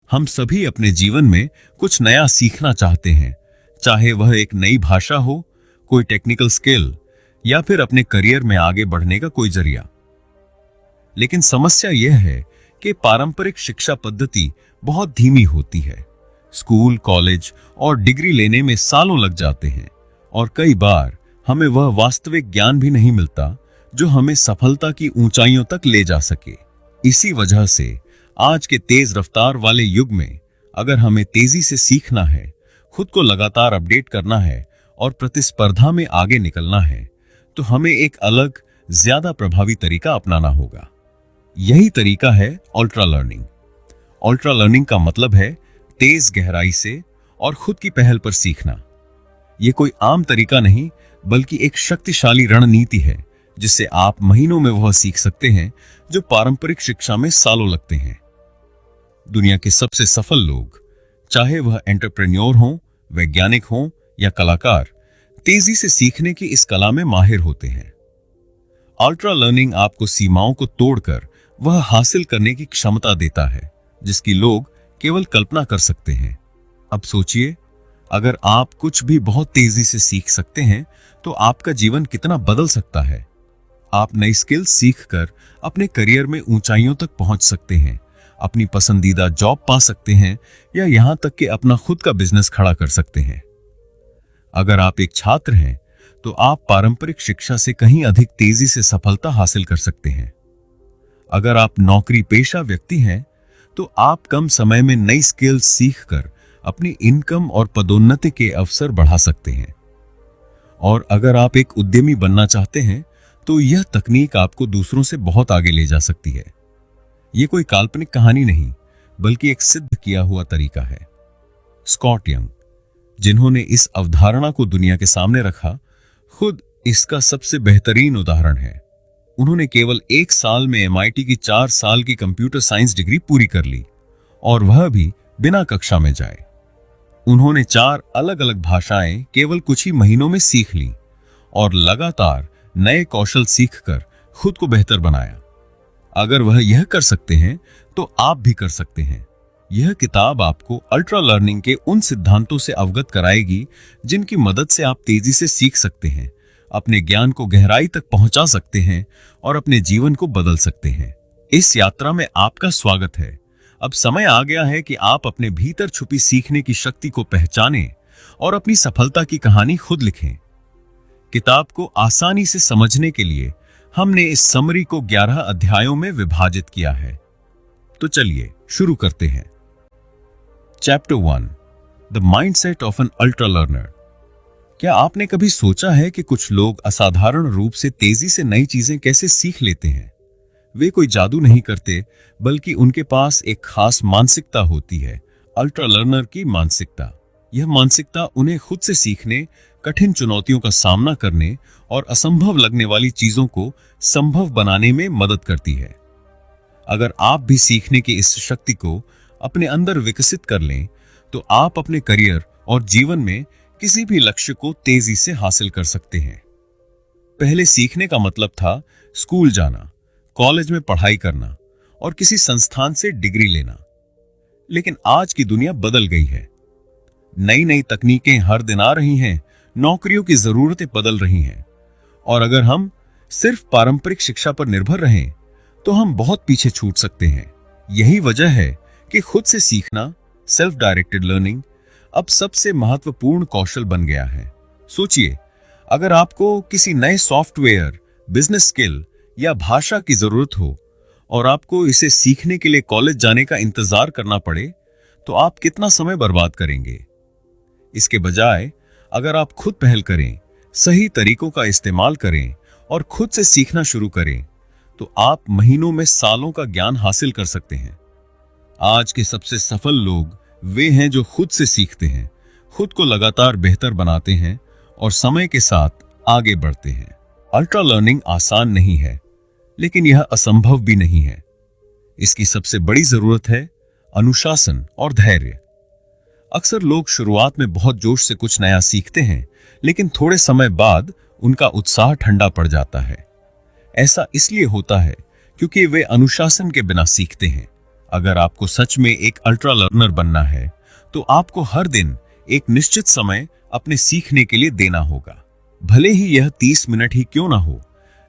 हम सभी अपने जीवन में कुछ नया सीखना चाहते हैं, चाहे वह एक नई भाषा हो, कोई टेक्निकल स्किल या फिर अपने करियर में आगे बढ़ने का कोई जरिया। लेकिन समस्या यह है कि पारंपरिक शिक्षा पद्धति बहुत धीमी होती है। स्कूल, कॉलेज और डिग्री लेने में सालों लग जाते हैं और कई बार हमें वह वास्तविक ज्ञान भी नहीं मिलता जो हमें सफलता की ऊंचाइयों तक ले जा सके। इसी वजह से आज के तेज रफ्तार वाले युग में अगर हमें तेजी से सीखना है, खुद को लगातार अपडेट करना है और प्रतिस्पर्धा में आगे निकलना है, तो हमें एक अलग, ज्यादा प्रभावी तरीका अपनाना होगा। यही तरीका है अल्ट्रा लर्निंग। अल्ट्रा लर्निंग का मतलब है तेज गहराई से और खुद की पहल पर सीखना। यह कोई आम तरीका नहीं, बल्कि एक शक्तिशाली रणनीति है जिससे आप महीनों में वह सीख सकते हैं जो पारंपरिक शिक्षा में सालों लगते हैं। दुनिया के सबसे सफल लोग, चाहे वह एंटरप्रेन्योर हों, वैज्ञानिक हों या कलाकार, तेजी से सीखने की इस कला में माहिर होते हैं। अल्ट्रा लर्निंग आपको सीमाओं को तोड़कर वह हासिल करने की क्षमता देता है जिसकी लोग केवल कल्पना कर सकते हैं। अब सोचिए, अगर आप कुछ भी बहुत तेजी से सीख सकते हैं तो आपका जीवन कितना बदल सकता है। आप नई स्किल सीखकर अपने करियर में ऊंचाइयों तक पहुंच सकते हैं, अपनी पसंदीदा जॉब पा सकते हैं या यहां तक कि अपना खुद का बिजनेस खड़ा कर सकते हैं। अगर आप एक छात्र हैं तो आप पारंपरिक शिक्षा से कहीं अधिक तेजी से सफलता हासिल कर सकते हैं। अगर आप नौकरी पेशा व्यक्ति हैं तो आप कम समय में नई स्किल सीखकर अपनी इनकम और पदोन्नति के अवसर बढ़ा सकते हैं। और अगर आप एक उद्यमी बनना चाहते हैं तो यह तकनीक आपको दूसरों से बहुत आगे ले जा सकती है। यह कोई काल्पनिक कहानी नहीं, बल्कि एक सिद्ध किया हुआ तरीका है। स्कॉट यंग, जिन्होंने इस अवधारणा को दुनिया के सामने रखा, खुद इसका सबसे बेहतरीन उदाहरण है। उन्होंने केवल 1 साल में MIT की 4 साल की कंप्यूटर साइंस डिग्री पूरी कर ली, और वह भी बिना कक्षा में जाए। उन्होंने 4 अलग अलग भाषाएं केवल कुछ ही महीनों में सीख ली और लगातार नए कौशल सीखकर खुद को बेहतर बनाया। अगर वह यह कर सकते हैं तो आप भी कर सकते हैं। यह किताब आपको अल्ट्रा लर्निंग के उन सिद्धांतों से अवगत कराएगी जिनकी मदद से आप तेजी से सीख सकते हैं, अपने ज्ञान को गहराई तक पहुंचा सकते हैं और अपने जीवन को बदल सकते हैं। इस यात्रा में आपका स्वागत है। अब समय आ गया है कि आप अपने भीतर छुपी सीखने की शक्ति को पहचानें और अपनी सफलता की कहानी खुद लिखें। किताब को आसानी से समझने के लिए हमने इस समरी को 11 अध्यायों में विभाजित किया है। तो चलिए शुरू करते हैं। Chapter 1, the mindset of an ultra learner. क्या आपने कभी सोचा है कि कुछ लोग असाधारण रूप से तेजी से नई चीजें कैसे सीख लेते हैं? वे कोई जादू नहीं करते, बल्कि उनके पास एक खास मानसिकता होती है, अल्ट्रा लर्नर की मानसिकता। यह मानसिकता उन्हें खुद से सीखने, कठिन चुनौतियों का सामना करने और असंभव लगने वाली चीजों को संभव बनाने में मदद करती है। अगर आप भी सीखने की इस शक्ति को अपने अंदर विकसित कर लें, तो आप अपने करियर और जीवन में किसी भी लक्ष्य को तेजी से हासिल कर सकते हैं। पहले सीखने का मतलब था स्कूल जाना, कॉलेज में पढ़ाई करना और किसी संस्थान से डिग्री लेना। लेकिन आज की दुनिया बदल गई है। नई नई तकनीकें हर दिन आ रही हैं, नौकरियों की जरूरतें बदल रही हैं, और अगर हम सिर्फ पारंपरिक शिक्षा पर निर्भर रहें तो हम बहुत पीछे छूट सकते हैं। यही वजह है कि खुद से सीखना, सेल्फ डायरेक्टेड लर्निंग, अब सबसे महत्वपूर्ण कौशल बन गया है। सोचिए, अगर आपको किसी नए सॉफ्टवेयर, बिजनेस स्किल या भाषा की जरूरत हो और आपको इसे सीखने के लिए कॉलेज जाने का इंतजार करना पड़े, तो आप कितना समय बर्बाद करेंगे? इसके बजाय अगर आप खुद पहल करें, सही तरीकों का इस्तेमाल करें और खुद से सीखना शुरू करें, तो आप महीनों में सालों का ज्ञान हासिल कर सकते हैं। आज के सबसे सफल लोग वे हैं जो खुद से सीखते हैं, खुद को लगातार बेहतर बनाते हैं और समय के साथ आगे बढ़ते हैं। अल्ट्रा लर्निंग आसान नहीं है, लेकिन यह असंभव भी नहीं है। इसकी सबसे बड़ी जरूरत है अनुशासन और धैर्य। अक्सर लोग शुरुआत में बहुत जोश से कुछ नया सीखते हैं, लेकिन थोड़े समय बाद उनका उत्साह ठंडा पड़ जाता है। ऐसा इसलिए होता है क्योंकि वे अनुशासन के बिना सीखते हैं। अगर आपको सच में एक अल्ट्रा लर्नर बनना है तो आपको हर दिन एक निश्चित समय अपने सीखने के लिए देना होगा। भले ही यह 30 मिनट ही क्यों ना हो,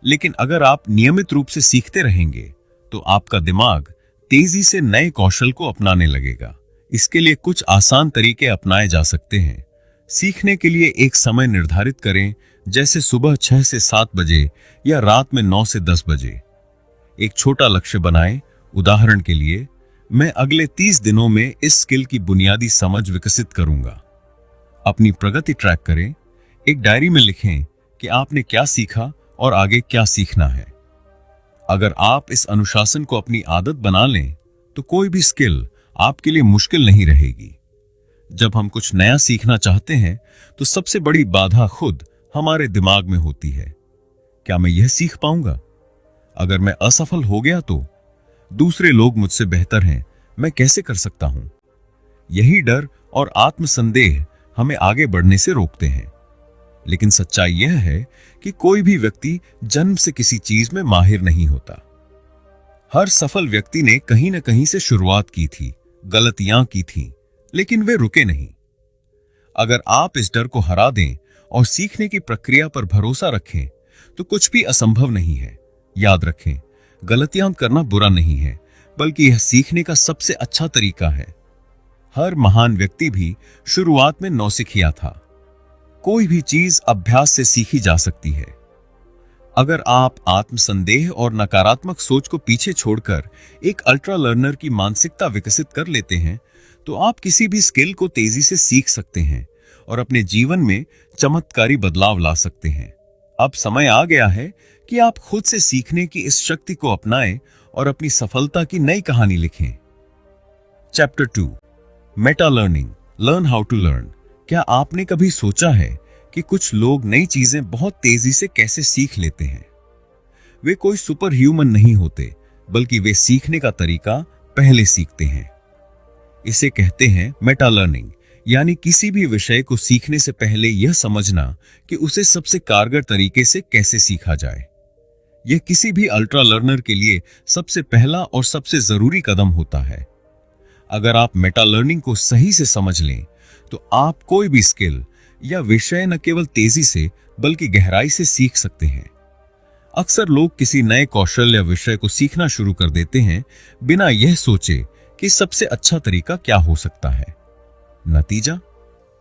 लेकिन अगर आप नियमित रूप से सीखते रहेंगे तो आपका दिमाग तेजी से नए कौशल को अपनाने लगेगा। इसके लिए कुछ आसान तरीके अपनाए जा सकते हैं। सीखने के लिए एक समय निर्धारित करें, जैसे सुबह 6 से 7 बजे या रात में 9 से 10 बजे। एक छोटा लक्ष्य बनाएं। उदाहरण के लिए, मैं अगले 30 दिनों में इस स्किल की बुनियादी समझ विकसित करूंगा। अपनी प्रगति ट्रैक करें। एक डायरी में लिखें कि आपने क्या सीखा और आगे क्या सीखना है। अगर आप इस अनुशासन को अपनी आदत बना लें तो कोई भी स्किल आपके लिए मुश्किल नहीं रहेगी। जब हम कुछ नया सीखना चाहते हैं तो सबसे बड़ी बाधा खुद हमारे दिमाग में होती है। क्या मैं यह सीख पाऊंगा? अगर मैं असफल हो गया तो? दूसरे लोग मुझसे बेहतर हैं, मैं कैसे कर सकता हूं? यही डर और आत्मसंदेह हमें आगे बढ़ने से रोकते हैं। लेकिन सच्चाई यह है कि कोई भी व्यक्ति जन्म से किसी चीज में माहिर नहीं होता। हर सफल व्यक्ति ने कहीं न कहीं से शुरुआत की थी, गलतियां की थीं, लेकिन वे रुके नहीं। अगर आप इस डर को हरा दें और सीखने की प्रक्रिया पर भरोसा रखें तो कुछ भी असंभव नहीं है। याद रखें, गलतियां करना बुरा नहीं है, बल्कि यह सीखने का सबसे अच्छा तरीका है। हर महान व्यक्ति भी शुरुआत में नौसिखिया था। कोई भी चीज अभ्यास से सीखी जा सकती है। अगर आप आत्मसंदेह और नकारात्मक सोच को पीछे छोड़कर एक अल्ट्रा लर्नर की मानसिकता विकसित कर लेते हैं तो आप किसी भी स्किल को तेजी से सीख सकते हैं और अपने जीवन में चमत्कारी बदलाव ला सकते हैं। अब समय आ गया है कि आप खुद से सीखने की इस शक्ति को अपनाएं और अपनी सफलता की नई कहानी लिखें। Chapter 2, meta learning, learn how to learn. क्या आपने कभी सोचा है कि कुछ लोग नई चीजें बहुत तेजी से कैसे सीख लेते हैं? वे कोई सुपर ह्यूमन नहीं होते, बल्कि वे सीखने का तरीका पहले सीखते हैं। इसे कहते हैं मेटा लर्निंग, यानी किसी भी विषय को सीखने से पहले यह समझना कि उसे सबसे कारगर तरीके से कैसे सीखा जाए। यह किसी भी अल्ट्रा लर्नर के लिए सबसे पहला और सबसे जरूरी कदम होता है। अगर आप मेटा लर्निंग को सही से समझ लें तो आप कोई भी स्किल या विषय न केवल तेजी से बल्कि गहराई से सीख सकते हैं। अक्सर लोग किसी नए कौशल या विषय को सीखना शुरू कर देते हैं बिना यह सोचे कि सबसे अच्छा तरीका क्या हो सकता है। नतीजा,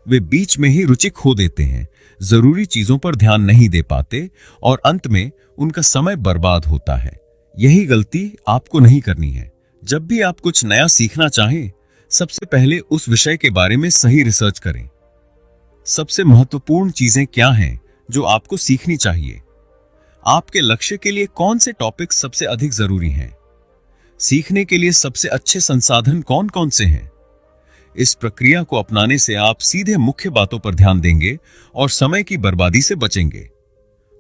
वे बीच में ही रुचि खो देते हैं, जरूरी चीजों पर ध्यान नहीं दे पाते और अंत में उनका समय बर्बाद होता है। यही गलती आपको नहीं करनी है। जब भी आप कुछ नया सीखना चाहें, सबसे पहले उस विषय के बारे में सही रिसर्च करें। सबसे महत्वपूर्ण चीजें क्या हैं जो आपको सीखनी चाहिए? आपके लक्ष्य के लिए कौन से टॉपिक सबसे अधिक जरूरी हैं? सीखने के लिए सबसे अच्छे संसाधन कौन कौन से हैं? इस प्रक्रिया को अपनाने से आप सीधे मुख्य बातों पर ध्यान देंगे और समय की बर्बादी से बचेंगे।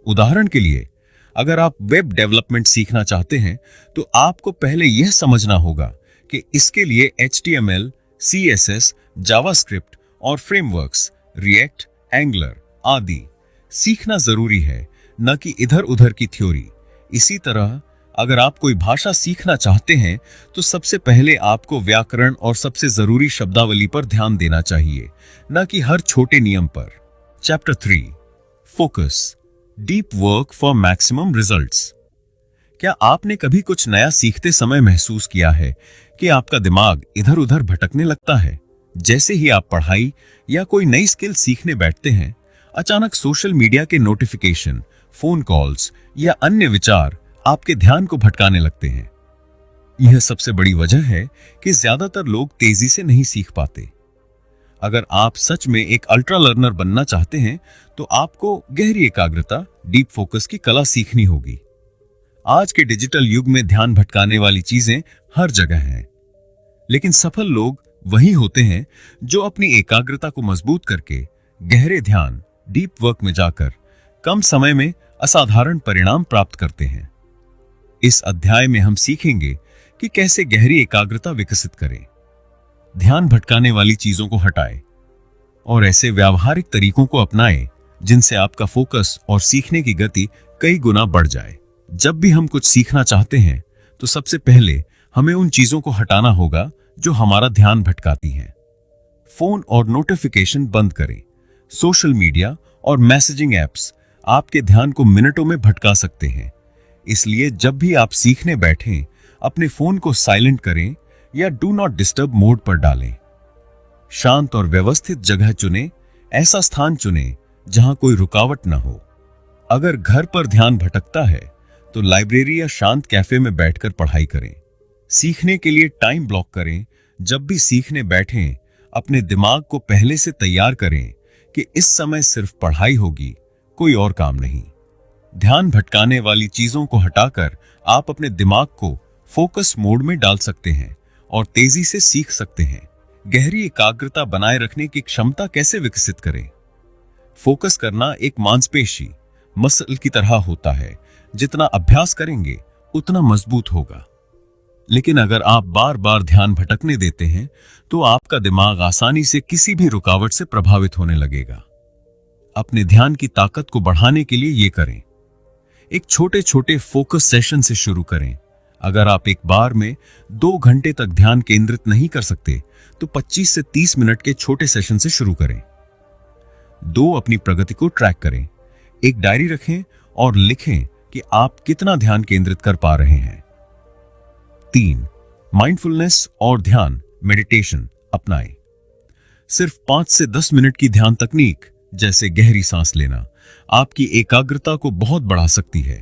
उदाहरण के लिए, अगर आप वेब डेवलपमेंट सीखना चाहते हैं तो आपको पहले यह समझना होगा कि इसके लिए HTML, CSS, जावास्क्रिप्ट और फ्रेमवर्क्स, रिएक्ट, एंगुलर आदि सीखना जरूरी है, न कि इधर उधर की थ्योरी। इसी तरह अगर आप कोई भाषा सीखना चाहते हैं तो सबसे पहले आपको व्याकरण और सबसे जरूरी शब्दावली पर ध्यान देना चाहिए, न कि हर छोटे नियम पर। Chapter 3, focus, deep work for maximum results. क्या आपने कभी कुछ नया सीखते समय महसूस किया है कि आपका दिमाग इधर उधर भटकने लगता है? जैसे ही आप पढ़ाई या कोई नई स्किल सीखने बैठते हैं, अचानक सोशल मीडिया के नोटिफिकेशन, फोन कॉल्स या अन्य विचार आपके ध्यान को भटकाने लगते हैं। यह सबसे बड़ी वजह है कि ज्यादातर लोग तेजी से नहीं सीख पाते। अगर आप सच में एक अल्ट्रा लर्नर बनना चाहते हैं तो आपको गहरी एकाग्रता, डीप फोकस की कला सीखनी होगी। आज के डिजिटल युग में ध्यान भटकाने वाली चीजें हर जगह हैं, लेकिन सफल लोग वही होते हैं जो अपनी एकाग्रता को मजबूत करके गहरे ध्यान, डीप वर्क में जाकर कम समय में असाधारण परिणाम प्राप्त करते हैं। इस अध्याय में हम सीखेंगे कि कैसे गहरी एकाग्रता विकसित करें, ध्यान भटकाने वाली चीजों को हटाएं और ऐसे व्यावहारिक तरीकों को अपनाएं जिनसे आपका फोकस और सीखने की गति कई गुना बढ़ जाए। जब भी हम कुछ सीखना चाहते हैं तो सबसे पहले हमें उन चीजों को हटाना होगा जो हमारा ध्यान भटकाती हैं। फोन और नोटिफिकेशन बंद करें। सोशल मीडिया और मैसेजिंग ऐप्स आपके ध्यान को मिनटों में भटका सकते हैं। इसलिए जब भी आप सीखने बैठें, अपने फोन को साइलेंट करें या डू नॉट डिस्टर्ब मोड पर डालें। शांत और व्यवस्थित जगह चुनें। ऐसा स्थान चुनें जहां कोई रुकावट न हो। अगर घर पर ध्यान भटकता है तो लाइब्रेरी या शांत कैफे में बैठकर पढ़ाई करें। सीखने के लिए टाइम ब्लॉक करें। जब भी सीखने बैठें, अपने दिमाग को पहले से तैयार करें कि इस समय सिर्फ पढ़ाई होगी, कोई और काम नहीं। ध्यान भटकाने वाली चीजों को हटाकर आप अपने दिमाग को फोकस मोड में डाल सकते हैं और तेजी से सीख सकते हैं। गहरी एकाग्रता बनाए रखने की क्षमता कैसे विकसित करें? फोकस करना एक मांसपेशी मसल की तरह होता है। जितना अभ्यास करेंगे उतना मजबूत होगा। लेकिन अगर आप बार बार ध्यान भटकने देते हैं तो आपका दिमाग आसानी से किसी भी रुकावट से प्रभावित होने लगेगा। अपने ध्यान की ताकत को बढ़ाने के लिए ये करें। एक छोटे छोटे फोकस सेशन से शुरू करें। अगर आप एक बार में 2 घंटे तक ध्यान केंद्रित नहीं कर सकते तो 25 से 30 मिनट के छोटे सेशन से शुरू करें। 2 अपनी प्रगति को ट्रैक करें। एक डायरी रखें और लिखें कि आप कितना ध्यान केंद्रित कर पा रहे हैं। 3 माइंडफुलनेस और ध्यान मेडिटेशन अपनाएं। सिर्फ 5 से 10 मिनट की ध्यान तकनीक जैसे गहरी सांस लेना आपकी एकाग्रता को बहुत बढ़ा सकती है।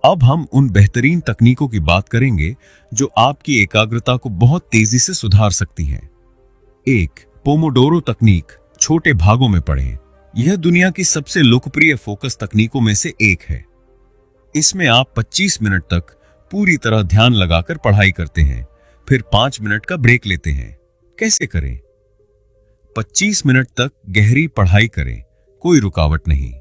अब हम उन बेहतरीन तकनीकों की बात करेंगे जो आपकी एकाग्रता को बहुत तेजी से सुधार सकती हैं। 1 पोमोडोरो तकनीक। छोटे भागों में पढ़ें। यह दुनिया की सबसे लोकप्रिय फोकस तकनीकों में से एक है। इसमें आप 25 मिनट तक पूरी तरह ध्यान लगाकर पढ़ाई करते हैं, फिर 5 मिनट का ब्रेक लेते हैं। कैसे करें? 25 मिनट तक गहरी पढ़ाई करें, कोई रुकावट नहीं।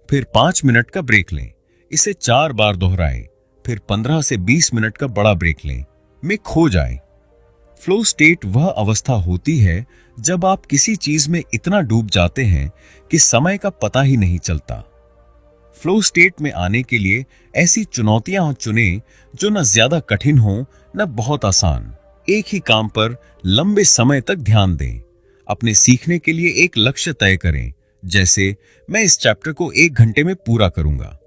फिर 5 मिनट का ब्रेक लें। इसे 4 बार दोहराएं, फिर 15 से 20 मिनट का बड़ा ब्रेक लें। में खो जाएं। फ्लो स्टेट वह अवस्था होती है जब आप किसी चीज में इतना डूब जाते हैं कि समय का पता ही नहीं चलता। फ्लो स्टेट में आने के लिए ऐसी चुनौतियां चुनें जो न ज्यादा कठिन हो न बहुत आसान। एक ही काम पर लंबे समय तक ध्यान दें। अपने सीखने के लिए एक लक्ष्य तय करें, जैसे मैं इस चैप्टर को 1 घंटे में पूरा करूंगा।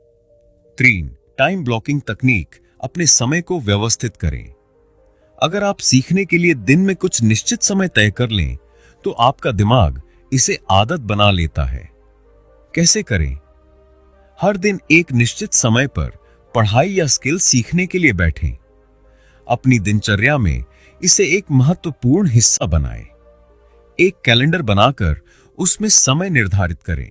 3 टाइम ब्लॉकिंग तकनीक। अपने समय को व्यवस्थित करें। अगर आप सीखने के लिए दिन में कुछ निश्चित समय तय कर लें तो आपका दिमाग इसे आदत बना लेता है। कैसे करें? हर दिन एक निश्चित समय पर पढ़ाई या स्किल सीखने के लिए बैठें। अपनी दिनचर्या में इसे एक महत्वपूर्ण हिस्सा बनाएं। एक कैलेंडर बनाकर उसमें समय निर्धारित करें।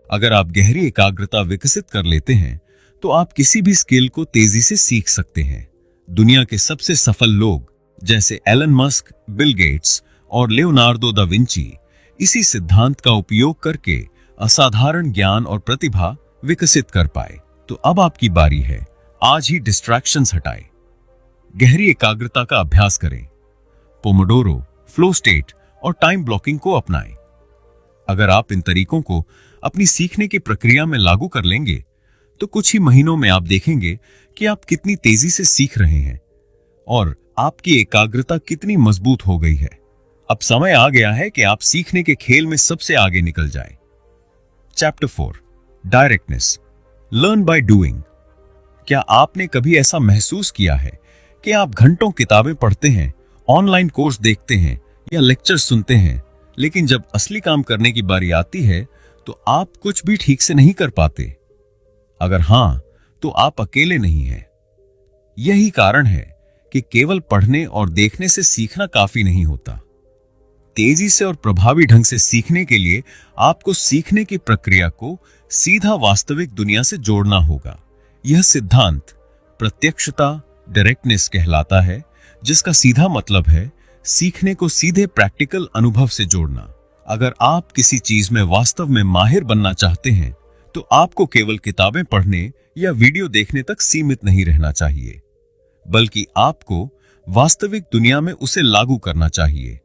अगर आप गहरी एकाग्रता विकसित कर लेते हैं तो आप किसी भी स्किल को तेजी से सीख सकते हैं। दुनिया के सबसे सफल लोग जैसे एलन मस्क, बिल गेट्स और लियोनार्डो दा विंची इसी सिद्धांत का उपयोग करके असाधारण ज्ञान और प्रतिभा विकसित कर पाए। तो अब आपकी बारी है। आज ही डिस्ट्रैक्शंस हटाएं। गहरी एकाग्रता का अभ्यास करें। पोमोडोरो, फ्लो स्टेट और टाइम ब्लॉकिंग को अपनाएं। अगर आप इन तरीकों को अपनी सीखने की प्रक्रिया में लागू कर लेंगे तो कुछ ही महीनों में आप देखेंगे कि आप कितनी तेजी से सीख रहे हैं और आपकी एकाग्रता कितनी मजबूत हो गई है। अब समय आ गया है कि आप सीखने के खेल में सबसे आगे निकल जाएं। Chapter 4 directness, learn by doing. क्या आपने कभी ऐसा महसूस किया है कि आप घंटों किताबें पढ़ते हैं, ऑनलाइन कोर्स देखते हैं या लेक्चर सुनते हैं, लेकिन जब असली काम करने की बारी आती है तो आप कुछ भी ठीक से नहीं कर पाते? अगर हां, तो आप अकेले नहीं हैं। यही कारण है कि केवल पढ़ने और देखने से सीखना काफी नहीं होता। तेजी से और प्रभावी ढंग से सीखने के लिए आपको सीखने की प्रक्रिया को सीधा वास्तविक दुनिया से जोड़ना होगा। यह सिद्धांत प्रत्यक्षता, डायरेक्टनेस कहलाता है, जिसका सीधा मतलब है सीखने को सीधे प्रैक्टिकल अनुभव से जोड़ना। अगर आप किसी चीज में वास्तव में माहिर बनना चाहते हैं तो आपको केवल किताबें पढ़ने या वीडियो देखने तक सीमित नहीं रहना चाहिए, बल्कि आपको वास्तविक दुनिया में उसे लागू करना चाहिए।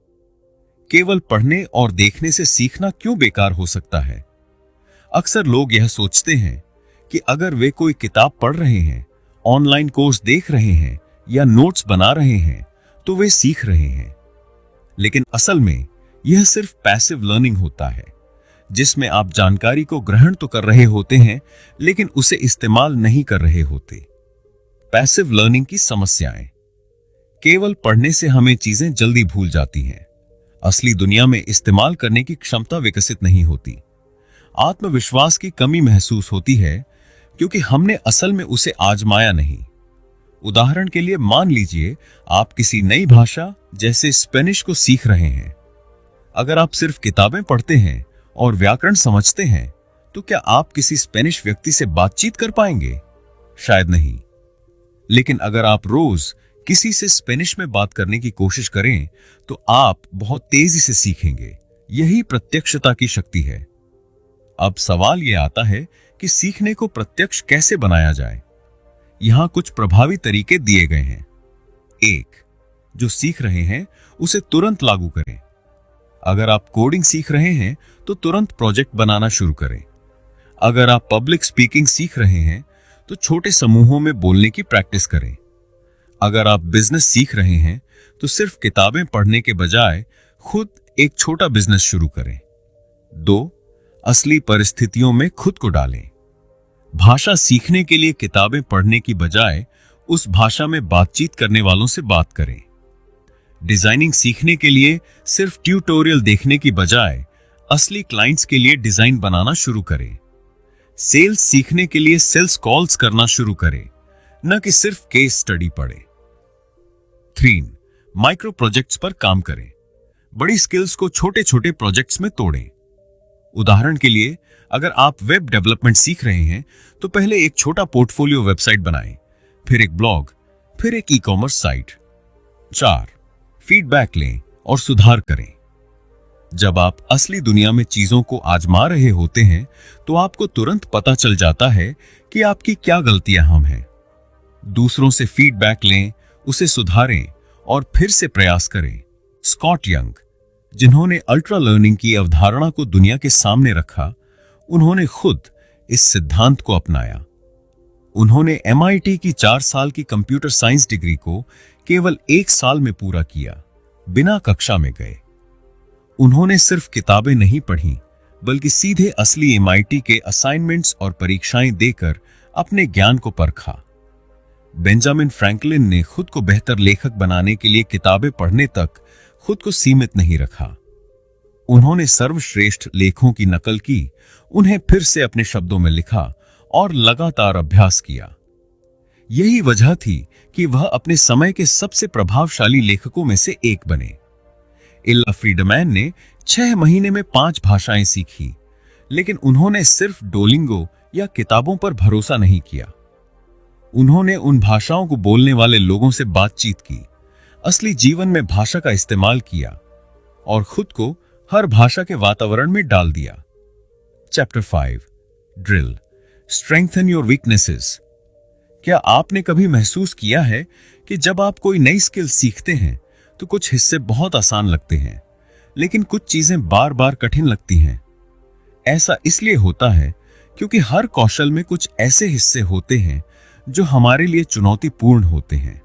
केवल पढ़ने और देखने से सीखना क्यों बेकार हो सकता है? अक्सर लोग यह सोचते हैं कि अगर वे कोई किताब पढ़ रहे हैं, ऑनलाइन कोर्स देख रहे हैं या नोट्स बना रहे हैं तो वे सीख रहे हैं। लेकिन असल में यह सिर्फ पैसिव लर्निंग होता है, जिसमें आप जानकारी को ग्रहण तो कर रहे होते हैं लेकिन उसे इस्तेमाल नहीं कर रहे होते। पैसिव लर्निंग की समस्याएं। केवल पढ़ने से हमें चीजें जल्दी भूल जाती हैं। असली दुनिया में इस्तेमाल करने की क्षमता विकसित नहीं होती। आत्मविश्वास की कमी महसूस होती है क्योंकि हमने असल में उसे आजमाया नहीं। उदाहरण के लिए मान लीजिए आप किसी नई भाषा जैसे स्पेनिश को सीख रहे हैं। अगर आप सिर्फ किताबें पढ़ते हैं और व्याकरण समझते हैं तो क्या आप किसी स्पेनिश व्यक्ति से बातचीत कर पाएंगे? शायद नहीं। लेकिन अगर आप रोज किसी से स्पेनिश में बात करने की कोशिश करें तो आप बहुत तेजी से सीखेंगे। यही प्रत्यक्षता की शक्ति है। अब सवाल यह आता है कि सीखने को प्रत्यक्ष कैसे बनाया जाए। यहां कुछ प्रभावी तरीके दिए गए हैं। 1. जो सीख रहे हैं उसे तुरंत लागू करें। अगर आप कोडिंग सीख रहे हैं तो तुरंत प्रोजेक्ट बनाना शुरू करें। अगर आप पब्लिक स्पीकिंग सीख रहे हैं तो छोटे समूहों में बोलने की प्रैक्टिस करें। अगर आप बिजनेस सीख रहे हैं तो सिर्फ किताबें पढ़ने के बजाय खुद एक छोटा बिजनेस शुरू करें। 2. असली परिस्थितियों में खुद को डालें। भाषा सीखने के लिए किताबें पढ़ने की बजाय उस भाषा में बातचीत करने वालों से बात करें। डिजाइनिंग सीखने के लिए सिर्फ ट्यूटोरियल देखने की बजाय असली क्लाइंट्स के लिए डिजाइन बनाना शुरू करें। सेल्स सीखने के लिए सेल्स कॉल्स करना शुरू करें, न कि सिर्फ केस स्टडी पढ़ें। 3. माइक्रो प्रोजेक्ट्स पर काम करें। बड़ी स्किल्स को छोटे छोटे प्रोजेक्ट्स में तोड़ें। उदाहरण के लिए अगर आप वेब डेवलपमेंट सीख रहे हैं तो पहले एक छोटा पोर्टफोलियो वेबसाइट बनाएं, फिर एक ब्लॉग, फिर एक ई-कॉमर्स साइट। 4. फीडबैक लें और सुधार करें। जब आप असली दुनिया में चीजों को आजमा रहे होते हैं तो आपको तुरंत पता चल जाता है कि आपकी क्या गलतियां हम हैं। दूसरों से फीडबैक लें, उसे सुधारें और फिर से प्रयास करें। स्कॉट यंग, जिन्होंने अल्ट्रा लर्निंग की अवधारणा को दुनिया के सामने रखा, उन्होंने खुद इस सिद्धांत को अपनाया। उन्होंने MIT की 4 साल की कंप्यूटर साइंस डिग्री को केवल 1 साल में पूरा किया, बिना कक्षा में गए। उन्होंने सिर्फ किताबें नहीं पढ़ी बल्कि सीधे असली MIT के असाइनमेंट्स और परीक्षाएं देकर अपने ज्ञान को परखा। बेंजामिन फ्रैंकलिन ने खुद को बेहतर लेखक बनाने के लिए किताबें पढ़ने तक खुद को सीमित नहीं रखा। उन्होंने सर्वश्रेष्ठ लेखों की नकल की, उन्हें फिर से अपने शब्दों में लिखा और लगातार अभ्यास किया। यही वजह थी कि वह अपने समय के सबसे प्रभावशाली लेखकों में से एक बने। इल्ला फ्रीडमैन ने 6 महीने में 5 भाषाएं सीखी, लेकिन उन्होंने सिर्फ डोलिंगो या किताबों पर भरोसा नहीं किया। उन्होंने उन भाषाओं को बोलने वाले लोगों से बातचीत की, असली जीवन में भाषा का इस्तेमाल किया और खुद को हर भाषा के वातावरण में डाल दिया। Chapter 5, drill, strengthen your weaknesses. क्या आपने कभी महसूस किया है कि जब आप कोई नई स्किल सीखते हैं तो कुछ हिस्से बहुत आसान लगते हैं, लेकिन कुछ चीजें बार बार कठिन लगती हैं? ऐसा इसलिए होता है क्योंकि हर कौशल में कुछ ऐसे हिस्से होते हैं जो हमारे लिए चुनौतीपूर्ण होते हैं।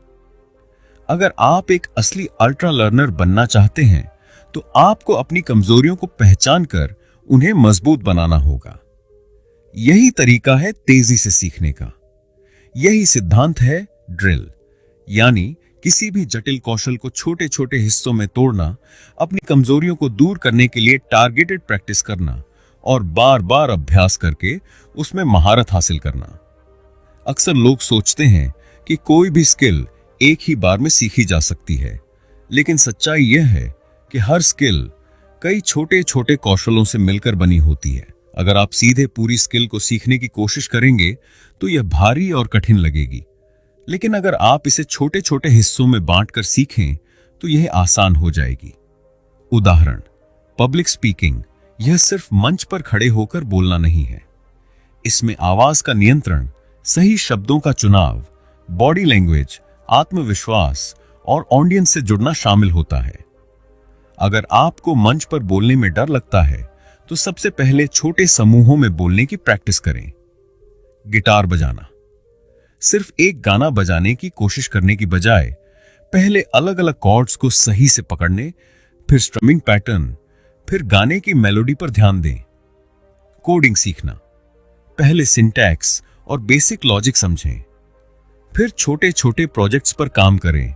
अगर आप एक असली अल्ट्रा लर्नर बनना चाहते हैं तो आपको अपनी कमजोरियों को पहचान कर उन्हें मजबूत बनाना होगा। यही तरीका है तेजी से सीखने का। यही सिद्धांत है ड्रिल, यानी किसी भी जटिल कौशल को छोटे छोटे हिस्सों में तोड़ना, अपनी कमजोरियों को दूर करने के लिए टारगेटेड प्रैक्टिस करना और बार बार अभ्यास करके उसमें महारत हासिल करना। अक्सर लोग सोचते हैं कि कोई भी स्किल एक ही बार में सीखी जा सकती है, लेकिन सच्चाई यह है कि हर स्किल कई छोटे छोटे कौशलों से मिलकर बनी होती है। अगर आप सीधे पूरी स्किल को सीखने की कोशिश करेंगे तो यह भारी और कठिन लगेगी, लेकिन अगर आप इसे छोटे छोटे हिस्सों में बांटकर सीखें तो यह आसान हो जाएगी। उदाहरण, पब्लिक स्पीकिंग। यह सिर्फ मंच पर खड़े होकर बोलना नहीं है। इसमें आवाज का नियंत्रण, सही शब्दों का चुनाव, बॉडी लैंग्वेज, आत्मविश्वास और ऑडियंस से जुड़ना शामिल होता है। अगर आपको मंच पर बोलने में डर लगता है तो सबसे पहले छोटे समूहों में बोलने की प्रैक्टिस करें। गिटार बजाना। सिर्फ एक गाना बजाने की कोशिश करने की बजाय पहले अलग अलग कॉर्ड्स को सही से पकड़ने, फिर स्ट्रमिंग पैटर्न, फिर गाने की मेलोडी पर ध्यान दें। कोडिंग सीखना, पहले सिंटैक्स और बेसिक लॉजिक समझें, फिर छोटे छोटे प्रोजेक्ट्स पर काम करें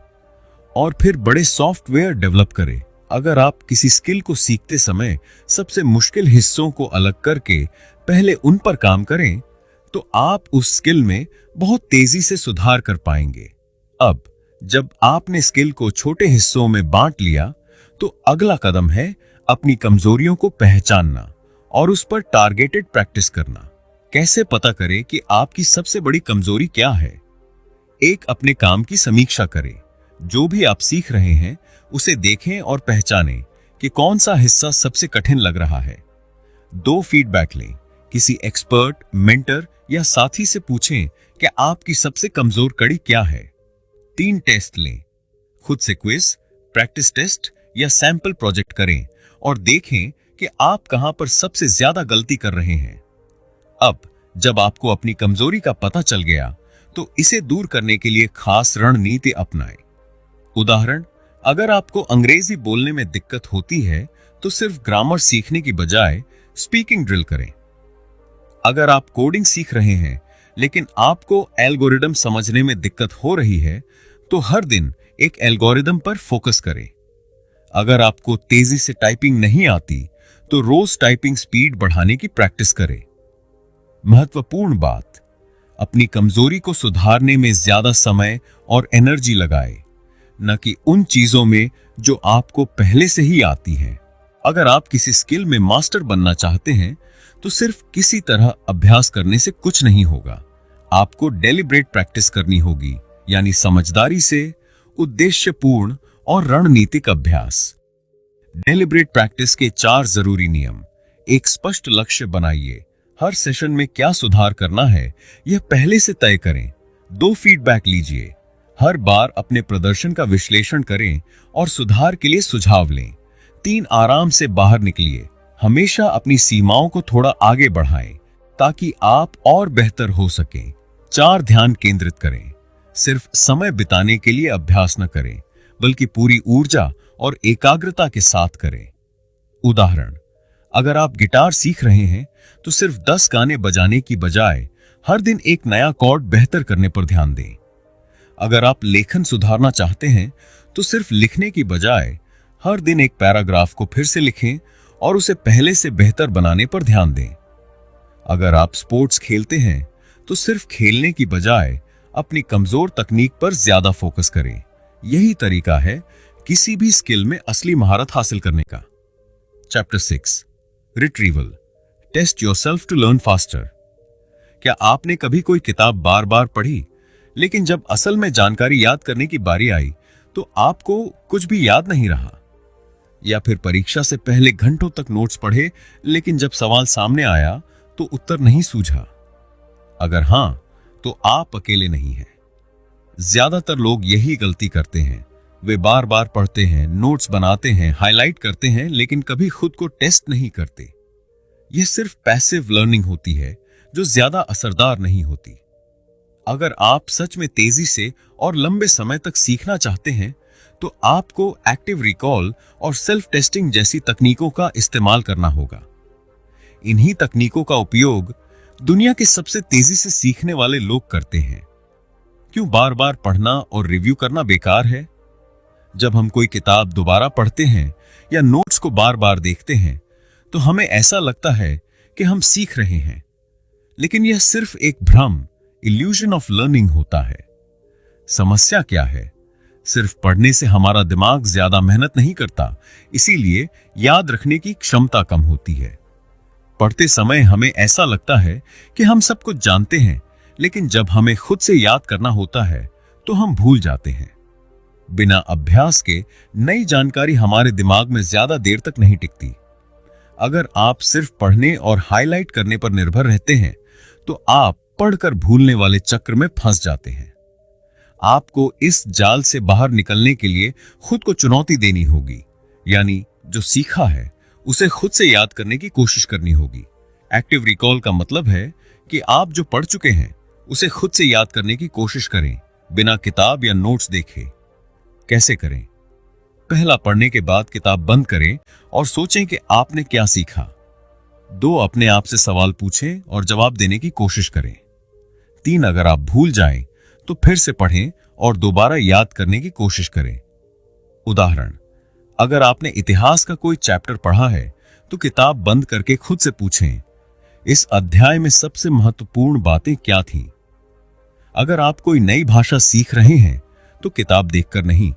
और फिर बड़े सॉफ्टवेयर डेवलप करें। अगर आप किसी स्किल को सीखते समय सबसे मुश्किल हिस्सों को अलग करके पहले उन पर काम करें, तो आप उस स्किल में बहुत तेजी से सुधार कर पाएंगे। अब जब आपने स्किल को छोटे हिस्सों में बांट लिया, तो अगला कदम है अपनी कमजोरियों को पहचानना और उस पर टारगेटेड प्रैक्टिस करना। कैसे पता करें कि आपकी सबसे बड़ी कमजोरी क्या है? एक, अपने काम की समीक्षा करें। जो भी आप सीख रहे हैं उसे देखें और पहचानें कि कौन सा हिस्सा सबसे कठिन लग रहा है। 2, फीडबैक लें। किसी एक्सपर्ट, मेंटर या साथी से पूछें कि आपकी सबसे कमजोर कड़ी क्या है। 3, टेस्ट लें। खुद से क्विज, प्रैक्टिस टेस्ट या सैंपल प्रोजेक्ट करें और देखें कि आप कहां पर सबसे ज्यादा गलती कर रहे हैं। अब जब आपको अपनी कमजोरी का पता चल गया, तो इसे दूर करने के लिए खास रणनीति अपनाएं। उदाहरण, अगर आपको अंग्रेजी बोलने में दिक्कत होती है, तो सिर्फ ग्रामर सीखने की बजाय स्पीकिंग ड्रिल करें। अगर आप कोडिंग सीख रहे हैं लेकिन आपको एल्गोरिदम समझने में दिक्कत हो रही है, तो हर दिन एक एल्गोरिदम पर फोकस करें। अगर आपको तेजी से टाइपिंग नहीं आती, तो रोज टाइपिंग स्पीड बढ़ाने की प्रैक्टिस करें। महत्वपूर्ण बात, अपनी कमजोरी को सुधारने में ज्यादा समय और एनर्जी लगाएं, न कि उन चीजों में जो आपको पहले से ही आती हैं। अगर आप किसी स्किल में मास्टर बनना चाहते हैं, तो सिर्फ किसी तरह अभ्यास करने से कुछ नहीं होगा। आपको डेलिब्रेट प्रैक्टिस करनी होगी, यानी समझदारी से, उद्देश्यपूर्ण और रणनीतिक अभ्यास। डेलिब्रेट प्रैक्टिस के 4 जरूरी नियम। एक स्पष्ट लक्ष्य बनाइए। हर सेशन में क्या सुधार करना है, यह पहले से तय करें। 2, फीडबैक लीजिए। हर बार अपने प्रदर्शन का विश्लेषण करें और सुधार के लिए सुझाव लें। 3, आराम से बाहर निकलिए। हमेशा अपनी सीमाओं को थोड़ा आगे बढ़ाएं ताकि आप और बेहतर हो सकें। 4, ध्यान केंद्रित करें। सिर्फ समय बिताने के लिए अभ्यास न करें, बल्कि पूरी ऊर्जा और एकाग्रता के साथ करें। उदाहरण, अगर आप गिटार सीख रहे हैं, तो सिर्फ 10 गाने बजाने की बजाय हर दिन एक नया कॉर्ड बेहतर करने पर ध्यान दें। अगर आप लेखन सुधारना चाहते हैं, तो सिर्फ लिखने की बजाय हर दिन एक पैराग्राफ को फिर से लिखें और उसे पहले से बेहतर बनाने पर ध्यान दें। अगर आप स्पोर्ट्स खेलते हैं, तो सिर्फ खेलने की बजाय अपनी कमजोर तकनीक पर ज्यादा फोकस करें। यही तरीका है किसी भी स्किल में असली महारत हासिल करने का। Chapter 6, retrieval. Test yourself to learn faster. क्या आपने कभी कोई किताब बार बार पढ़ी, लेकिन जब असल में जानकारी याद करने की बारी आई, तो आपको कुछ भी याद नहीं रहा? या फिर परीक्षा से पहले घंटों तक नोट्स पढ़े, लेकिन जब सवाल सामने आया तो उत्तर नहीं सूझा? अगर हां, तो आप अकेले नहीं हैं। ज्यादातर लोग यही गलती करते हैं। वे बार बार पढ़ते हैं, नोट्स बनाते हैं, हाईलाइट करते हैं, लेकिन कभी खुद को टेस्ट नहीं करते। यह सिर्फ पैसिव लर्निंग होती है, जो ज्यादा असरदार नहीं होती। अगर आप सच में तेजी से और लंबे समय तक सीखना चाहते हैं, तो आपको एक्टिव रिकॉल और सेल्फ टेस्टिंग जैसी तकनीकों का इस्तेमाल करना होगा। इन्हीं तकनीकों का उपयोग दुनिया के सबसे तेजी से सीखने वाले लोग करते हैं। क्यों बार बार पढ़ना और रिव्यू करना बेकार है? जब हम कोई किताब दोबारा पढ़ते हैं या नोट्स को बार बार देखते हैं, तो हमें ऐसा लगता है कि हम सीख रहे हैं, लेकिन यह सिर्फ एक भ्रम, इल्यूजन ऑफ लर्निंग होता है। समस्या क्या है? सिर्फ पढ़ने से हमारा दिमाग ज्यादा मेहनत नहीं करता, इसीलिए याद रखने की क्षमता कम होती है। पढ़ते समय हमें ऐसा लगता है कि हम सब कुछ जानते हैं, लेकिन जब हमें खुद से याद करना होता है, तो हम भूल जाते हैं। बिना अभ्यास के नई जानकारी हमारे दिमाग में ज्यादा देर तक नहीं टिकती। अगर आप सिर्फ पढ़ने और हाईलाइट करने पर निर्भर रहते हैं, तो आप पढ़कर भूलने वाले चक्र में फंस जाते हैं। आपको इस जाल से बाहर निकलने के लिए खुद को चुनौती देनी होगी, यानी जो सीखा है उसे खुद से याद करने की कोशिश करनी होगी। एक्टिव रिकॉल का मतलब है कि आप जो पढ़ चुके हैं उसे खुद से याद करने की कोशिश करें, बिना किताब या नोट्स देखे। कैसे करें? पहला, पढ़ने के बाद किताब बंद करें और सोचें कि आपने क्या सीखा। 2, अपने आप से सवाल पूछें और जवाब देने की कोशिश करें। 3, अगर आप भूल जाएं तो फिर से पढ़ें और दोबारा याद करने की कोशिश करें। उदाहरण, अगर आपने इतिहास का कोई चैप्टर पढ़ा है तो किताब बंद करके खुद से पूछें, इस अध्याय में सबसे महत्वपूर्ण बातें क्या थीं? अगर आप कोई नई भाषा सीख रहे हैं तो किताब देखकर नहीं,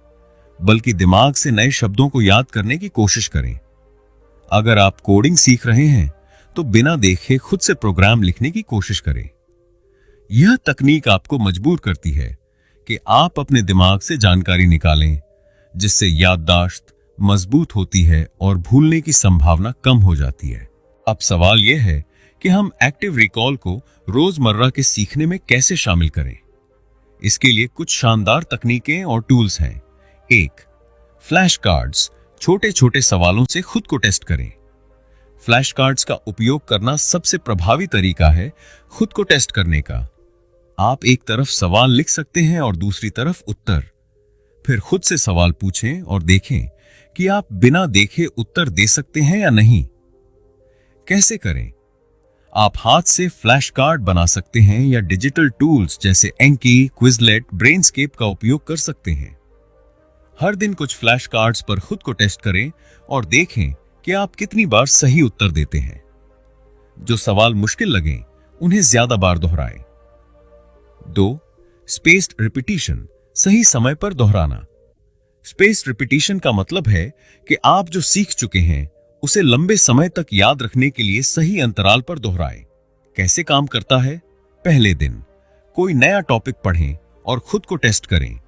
बल्कि दिमाग से नए शब्दों को याद करने की कोशिश करें। अगर आप कोडिंग सीख रहे हैं तो बिना देखे खुद से प्रोग्राम लिखने की कोशिश करें। यह तकनीक आपको मजबूर करती है कि आप अपने दिमाग से जानकारी निकालें, जिससे याददाश्त मजबूत होती है और भूलने की संभावना कम हो जाती है। अब सवाल यह है कि हम एक्टिव रिकॉल को रोजमर्रा के सीखने में कैसे शामिल करें। इसके लिए कुछ शानदार तकनीकें और टूल्स हैं। 1, फ्लैश कार्ड्स। छोटे छोटे सवालों से खुद को टेस्ट करें। फ्लैश कार्ड्स का उपयोग करना सबसे प्रभावी तरीका है खुद को टेस्ट करने का। आप एक तरफ सवाल लिख सकते हैं और दूसरी तरफ उत्तर। फिर खुद से सवाल पूछें और देखें कि आप बिना देखे उत्तर दे सकते हैं या नहीं। कैसे करें? आप हाथ से फ्लैश कार्ड बना सकते हैं या डिजिटल टूल्स जैसे एंकी, क्विजलेट, ब्रेनस्केप का उपयोग कर सकते हैं। हर दिन कुछ फ्लैश कार्ड्स पर खुद को टेस्ट करें और देखें कि आप कितनी बार सही उत्तर देते हैं। जो सवाल मुश्किल लगें उन्हें ज्यादा बार दोहराएं। 2, स्पेस्ड रिपीटिशन। सही समय पर दोहराना। स्पेस्ड रिपीटिशन का मतलब है कि आप जो सीख चुके हैं उसे लंबे समय तक याद रखने के लिए सही अंतराल पर दोहराएं। कैसे काम करता है? पहले दिन कोई नया टॉपिक पढ़ें और खुद को टेस्ट करें।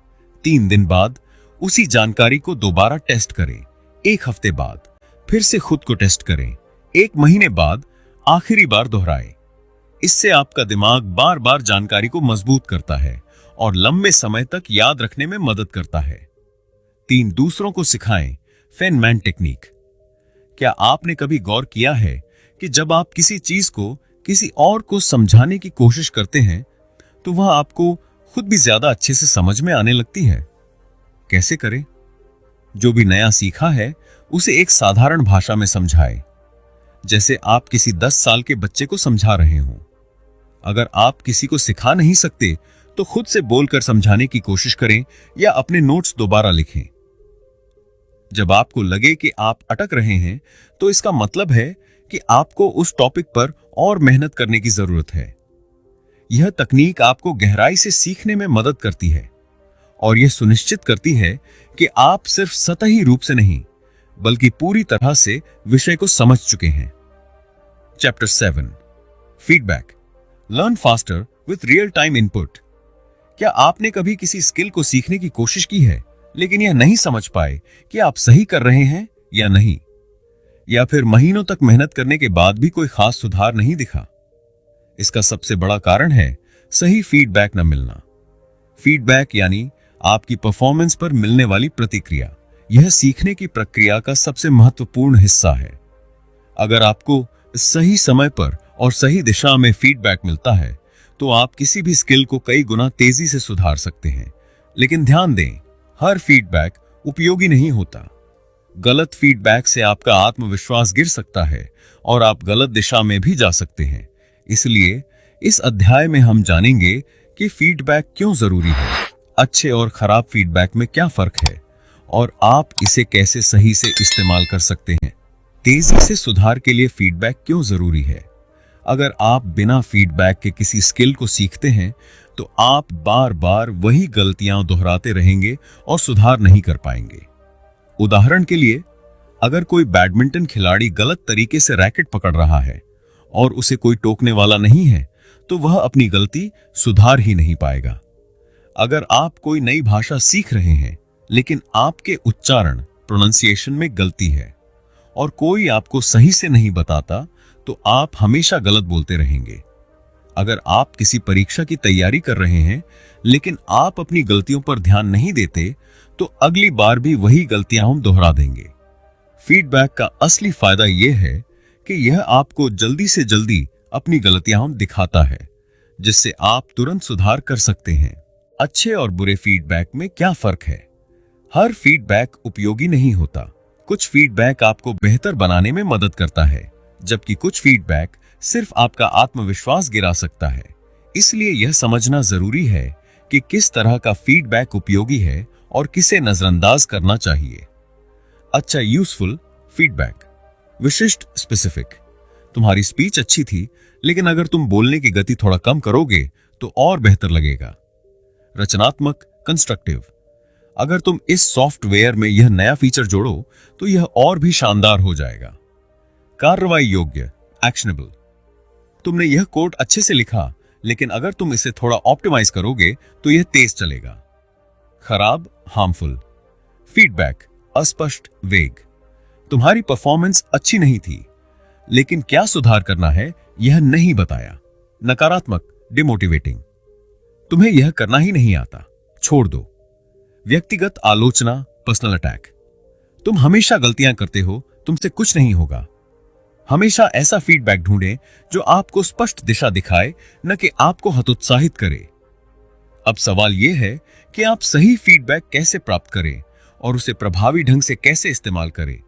3 दिन बाद उसी जानकारी को दोबारा टेस्ट करें। 1 हफ्ते बाद फिर से खुद को टेस्ट करें। 1 महीने बाद आखिरी बार दोहराएं। इससे आपका दिमाग बार बार जानकारी को मजबूत करता है और लंबे समय तक याद रखने में मदद करता है। 3, दूसरों को सिखाएं। Feynman technique. क्या आपने कभी गौर किया है कि जब आप किसी चीज को किसी और को समझाने की कोशिश करते हैं तो वह आपको खुद भी ज्यादा अच्छे से समझ में आने लगती है? कैसे करें? जो भी नया सीखा है उसे एक साधारण भाषा में समझाएं, जैसे आप किसी 10 साल के बच्चे को समझा रहे हों। अगर आप किसी को सिखा नहीं सकते तो खुद से बोलकर समझाने की कोशिश करें या अपने नोट्स दोबारा लिखें। जब आपको लगे कि आप अटक रहे हैं तो इसका मतलब है कि आपको उस टॉपिक पर और मेहनत करने की जरूरत है। यह तकनीक आपको गहराई से सीखने में मदद करती है और यह सुनिश्चित करती है कि आप सिर्फ सतही रूप से नहीं बल्कि पूरी तरह से विषय को समझ चुके हैं। Chapter 7, feedback. Learn faster with real time input. क्या आपने कभी किसी स्किल को सीखने की कोशिश की है लेकिन यह नहीं समझ पाए कि आप सही कर रहे हैं या नहीं, या फिर महीनों तक मेहनत करने के बाद भी कोई खास सुधार नहीं दिखा? इसका सबसे बड़ा कारण है सही फीडबैक न मिलना। फीडबैक यानी आपकी परफॉर्मेंस पर मिलने वाली प्रतिक्रिया। यह सीखने की प्रक्रिया का सबसे महत्वपूर्ण हिस्सा है। अगर आपको सही समय पर और सही दिशा में फीडबैक मिलता है तो आप किसी भी स्किल को कई गुना तेजी से सुधार सकते हैं। लेकिन ध्यान दें, हर फीडबैक उपयोगी नहीं होता। गलत फीडबैक से आपका आत्मविश्वास गिर सकता है और आप गलत दिशा में भी जा सकते हैं। इसलिए इस अध्याय में हम जानेंगे कि फीडबैक क्यों जरूरी है, अच्छे और खराब फीडबैक में क्या फर्क है और आप इसे कैसे सही से इस्तेमाल कर सकते हैं। तेजी से सुधार के लिए फीडबैक क्यों जरूरी है? अगर आप बिना फीडबैक के किसी स्किल को सीखते हैं तो आप बार बार वही गलतियां दोहराते रहेंगे और सुधार नहीं कर पाएंगे। उदाहरण के लिए, अगर कोई बैडमिंटन खिलाड़ी गलत तरीके से रैकेट पकड़ रहा है और उसे कोई टोकने वाला नहीं है तो वह अपनी गलती सुधार ही नहीं पाएगा। अगर आप कोई नई भाषा सीख रहे हैं लेकिन आपके उच्चारण प्रोनाउंसिएशन में गलती है और कोई आपको सही से नहीं बताता तो आप हमेशा गलत बोलते रहेंगे। अगर आप किसी परीक्षा की तैयारी कर रहे हैं लेकिन आप अपनी गलतियों पर ध्यान नहीं देते तो अगली बार भी वही गलतियां हम दोहरा देंगे। फीडबैक का असली फायदा यह है कि यह आपको जल्दी से जल्दी अपनी गलतियां दिखाता है, जिससे आप तुरंत सुधार कर सकते हैं। अच्छे और बुरे फीडबैक में क्या फर्क है? हर फीडबैक उपयोगी नहीं होता। कुछ फीडबैक आपको बेहतर बनाने में मदद करता है, जबकि कुछ फीडबैक सिर्फ आपका आत्मविश्वास गिरा सकता है। इसलिए यह समझना जरूरी है कि किस तरह का फीडबैक उपयोगी है और किसे नजरअंदाज करना चाहिए। अच्छा, यूजफुल फीडबैक। विशिष्ट स्पेसिफिक। तुम्हारी स्पीच अच्छी थी, लेकिन अगर तुम बोलने की गति थोड़ा कम करोगे तो और बेहतर लगेगा। रचनात्मक कंस्ट्रक्टिव। अगर तुम इस सॉफ्टवेयर में यह नया फीचर जोड़ो तो यह और भी शानदार हो जाएगा। कार्रवाई योग्य एक्शनेबल। तुमने यह कोड अच्छे से लिखा, लेकिन अगर तुम इसे थोड़ा ऑप्टिमाइज करोगे तो यह तेज चलेगा। खराब हार्मफुल फीडबैक। अस्पष्ट वेग। तुम्हारी परफॉर्मेंस अच्छी नहीं थी, लेकिन क्या सुधार करना है यह नहीं बताया। नकारात्मक डिमोटिवेटिंग। तुम्हें यह करना ही नहीं आता, छोड़ दो। व्यक्तिगत आलोचना पर्सनल अटैक। तुम हमेशा गलतियां करते हो, तुमसे कुछ नहीं होगा। हमेशा ऐसा फीडबैक ढूंढें जो आपको स्पष्ट दिशा दिखाए, न कि आपको हतोत्साहित करे। अब सवाल यह है कि आप सही फीडबैक कैसे प्राप्त करें और उसे प्रभावी ढंग से कैसे इस्तेमाल करें।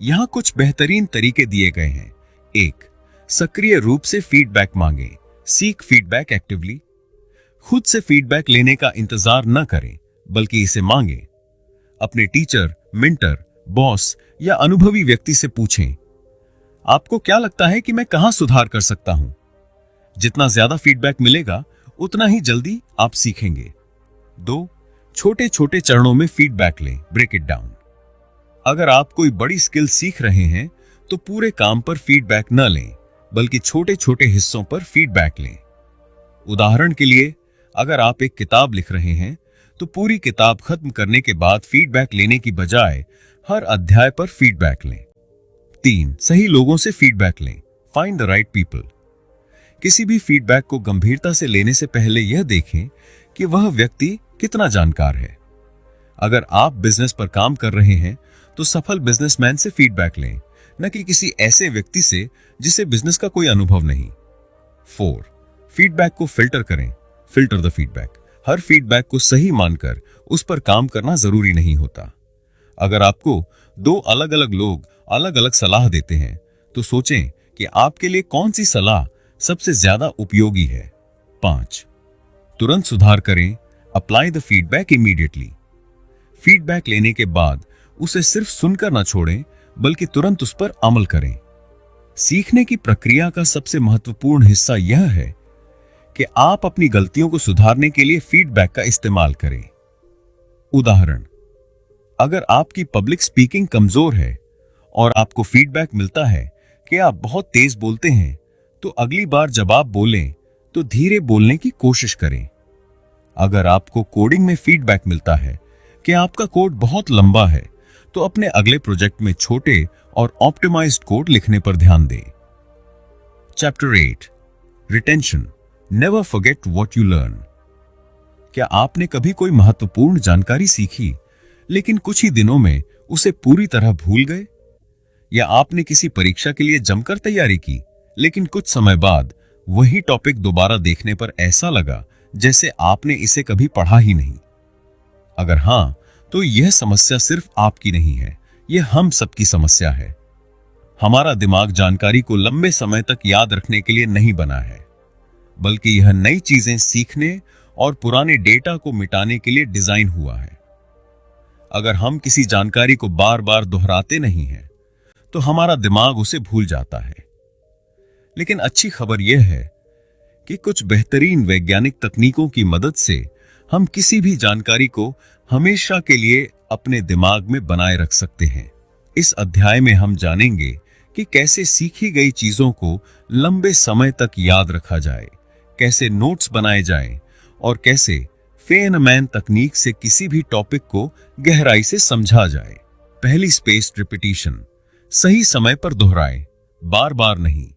यहां कुछ बेहतरीन तरीके दिए गए हैं। 1. सक्रिय रूप से फीडबैक मांगें। Seek feedback actively. खुद से फीडबैक लेने का इंतजार न करें, बल्कि इसे मांगें। अपने टीचर, मेंटर, बॉस या अनुभवी व्यक्ति से पूछें, आपको क्या लगता है कि मैं कहां सुधार कर सकता हूं? जितना ज्यादा फीडबैक मिलेगा, उतना ही जल्दी आप सीखेंगे। 2. छोटे छोटे चरणों में फीडबैक लें। Break it down. अगर आप कोई बड़ी स्किल सीख रहे हैं तो पूरे काम पर फीडबैक न लें, बल्कि छोटे छोटे हिस्सों पर फीडबैक लें। उदाहरण के लिए, अगर आप एक किताब लिख रहे हैं तो पूरी किताब खत्म करने के बाद फीडबैक लेने की बजाय हर अध्याय पर फीडबैक लें। 3. सही लोगों से फीडबैक लें। Find the right people. किसी भी फीडबैक को गंभीरता से लेने से पहले यह देखें कि वह व्यक्ति कितना जानकार है। अगर आप बिजनेस पर काम कर रहे हैं तो सफल बिजनेसमैन से फीडबैक लें, न कि किसी ऐसे व्यक्ति से जिसे बिजनेस का कोई अनुभव नहीं। 4. फीडबैक को फिल्टर करें। Filter the feedback. Her feedback को सही मानकर उस पर काम करना जरूरी नहीं होता। अगर आपको 2 अलग अलग लोग अलग अलग सलाह देते हैं तो सोचें कि आपके लिए कौन सी सलाह सबसे ज्यादा उपयोगी है। 5. तुरंत सुधार करें। Apply the feedback immediately. Feedback लेने के बाद उसे सिर्फ सुनकर न छोड़ें, बल्कि तुरंत उस पर अमल करें। सीखने की प्रक्रिया का सबसे महत्वपूर्ण हिस्सा यह है कि आप अपनी गलतियों को सुधारने के लिए फीडबैक का इस्तेमाल करें। उदाहरण, अगर आपकी पब्लिक स्पीकिंग कमजोर है और आपको फीडबैक मिलता है कि आप बहुत तेज बोलते हैं, तो अगली बार जब आप बोलें तो धीरे बोलने की कोशिश करें। अगर आपको कोडिंग में फीडबैक मिलता है कि आपका कोड बहुत लंबा है, तो अपने अगले प्रोजेक्ट में छोटे और ऑप्टिमाइज्ड कोड लिखने पर ध्यान दें। Chapter 8 retention. Never forget what you learn. क्या आपने कभी कोई महत्वपूर्ण जानकारी सीखी लेकिन कुछ ही दिनों में उसे पूरी तरह भूल गए? या आपने किसी परीक्षा के लिए जमकर तैयारी की, लेकिन कुछ समय बाद वही टॉपिक दोबारा देखने पर ऐसा लगा जैसे आपने इसे कभी पढ़ा ही नहीं? अगर हां, तो यह समस्या सिर्फ आपकी नहीं है, यह हम सबकी समस्या है। हमारा दिमाग जानकारी को लंबे समय तक याद रखने के लिए नहीं बना है, बल्कि यह नई चीजें सीखने और पुराने डेटा को मिटाने के लिए डिजाइन हुआ है। अगर हम किसी जानकारी को बार बार दोहराते नहीं हैं, तो हमारा दिमाग उसे भूल जाता है। लेकिन अच्छी खबर यह है कि कुछ बेहतरीन वैज्ञानिक तकनीकों की मदद से हम किसी भी जानकारी को हमेशा के लिए अपने दिमाग में बनाए रख सकते हैं। इस अध्याय में हम जानेंगे कि कैसे सीखी गई चीजों को लंबे समय तक याद रखा जाए, कैसे नोट्स बनाए जाएं और कैसे फेनमैन तकनीक से किसी भी टॉपिक को गहराई से समझा जाए। पहली, स्पेस्ड रिपीटिशन। सही समय पर दोहराएं, बार बार नहीं।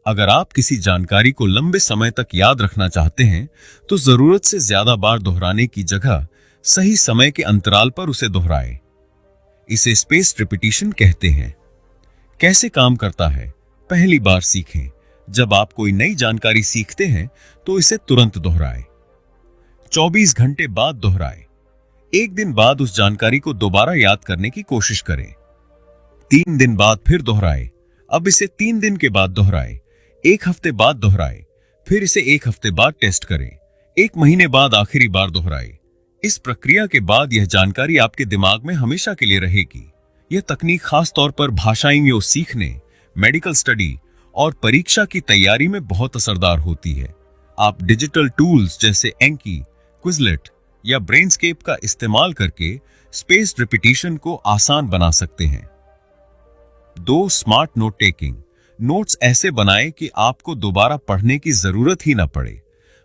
अगर आप किसी जानकारी को लंबे समय तक याद रखना चाहते हैं, तो जरूरत से ज्यादा बार दोहराने की जगह सही समय के अंतराल पर उसे दोहराएं। इसे स्पेस्ड रिपीटिशन कहते हैं। कैसे काम करता है? पहली बार सीखें, जब आप कोई नई जानकारी सीखते हैं तो इसे तुरंत दोहराएं। 24 घंटे बाद दोहराएं। एक दिन बाद उस जानकारी को दोबारा याद करने की कोशिश करें। 3 दिन बाद फिर दोहराएं। अब इसे 3 दिन के बाद दोहराएं। 1 हफ्ते बाद दोहराएं। फिर इसे 1 हफ्ते बाद टेस्ट करें। 1 महीने बाद आखिरी बार दोहराएं। इस प्रक्रिया के बाद यह जानकारी आपके दिमाग में हमेशा के लिए रहेगी। यह तकनीक खास तौर पर भाषाओं सीखने, मेडिकल स्टडी और परीक्षा की तैयारी में बहुत असरदार होती है। आप डिजिटल टूल्स जैसे एंकी, क्विजलेट या ब्रेनस्केप का इस्तेमाल करके स्पेस्ड रिपीटिशन को आसान बना सकते हैं। 2 स्मार्ट नोट टेकिंग। नोट्स ऐसे बनाएं कि आपको दोबारा पढ़ने की जरूरत ही ना पड़े।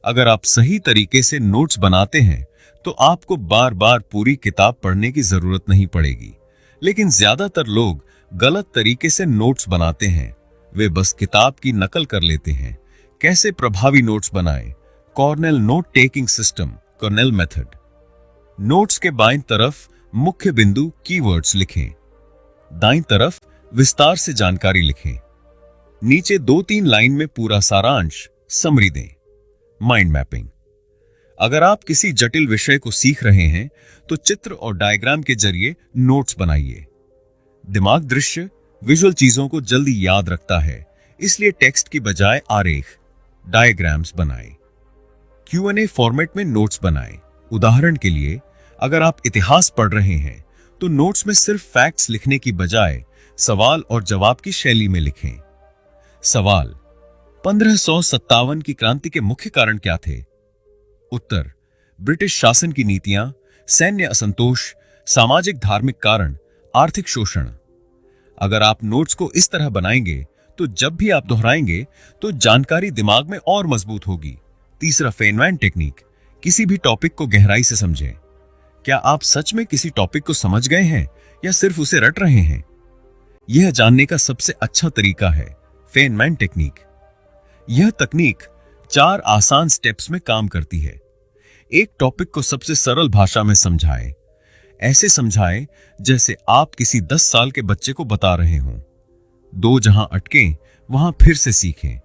अगर आप सही तरीके से नोट्स बनाते हैं तो आपको बार बार पूरी किताब पढ़ने की जरूरत नहीं पड़ेगी। लेकिन ज्यादातर लोग गलत तरीके से नोट्स बनाते हैं। वे बस किताब की नकल कर लेते हैं। कैसे प्रभावी नोट्स बनाएं? Cornell note taking system, Cornell method. Notes के बाईं तरफ मुख्य बिंदु कीवर्ड्स लिखें। दाईं तरफ विस्तार से जानकारी लिखें। नीचे 2-3 लाइन में पूरा सारांश, समरी दें। Mind mapping. अगर आप किसी जटिल विषय को सीख रहे हैं तो चित्र और डायग्राम के जरिए नोट्स बनाइए। दिमाग दृश्य, विजुअल चीजों को जल्दी याद रखता है, इसलिए टेक्स्ट की बजाय आरेख, डायग्राम्स बनाएं। Q&A फॉर्मेट में नोट्स बनाएं। उदाहरण के लिए, अगर आप इतिहास पढ़ रहे हैं तो नोट्स में सिर्फ फैक्ट्स लिखने की बजाय सवाल और जवाब की शैली में लिखें। सवाल: 1557 की क्रांति के मुख्य कारण क्या थे? उत्तर: ब्रिटिश शासन की नीतियां, सैन्य असंतोष, सामाजिक धार्मिक कारण, आर्थिक शोषण। अगर आप नोट्स को इस तरह बनाएंगे तो जब भी आप दोहराएंगे तो जानकारी दिमाग में और मजबूत होगी। तीसरा, फेनमैन टेक्निक। किसी भी टॉपिक को गहराई से समझें। क्या आप सच में किसी टॉपिक को समझ गए हैं या सिर्फ उसे रट रहे हैं? यह जानने का सबसे अच्छा तरीका है फेनमैन टेक्निक। यह तकनीक 4 आसान स्टेप्स में काम करती है। एक टॉपिक को सबसे सरल भाषा में समझाएं। ऐसे समझाएं जैसे आप किसी 10 साल के बच्चे को बता रहे हों। 2 जहां अटकें वहां फिर से सीखें।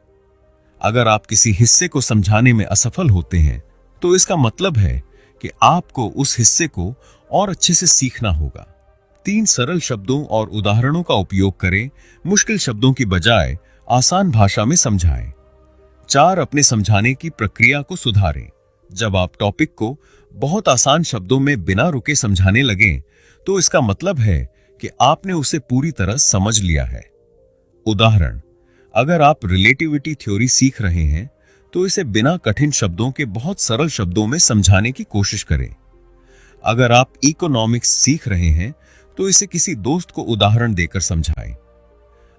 अगर आप किसी हिस्से को समझाने में असफल होते हैं तो इसका मतलब है कि आपको उस हिस्से को और अच्छे से सीखना होगा। 3 सरल शब्दों और उदाहरणों का उपयोग करें। मुश्किल शब्दों की बजाय आसान भाषा में समझाएं। 4 अपने समझाने की प्रक्रिया को सुधारें। जब आप टॉपिक को बहुत आसान शब्दों में बिना रुके समझाने लगें तो इसका मतलब है कि आपने उसे पूरी तरह समझ लिया है। उदाहरण: अगर आप रिलेटिविटी थ्योरी सीख रहे हैं तो इसे बिना कठिन शब्दों के बहुत सरल शब्दों में समझाने की कोशिश करें। अगर आप इकोनॉमिक्स सीख रहे हैं तो इसे किसी दोस्त को उदाहरण देकर समझाएं।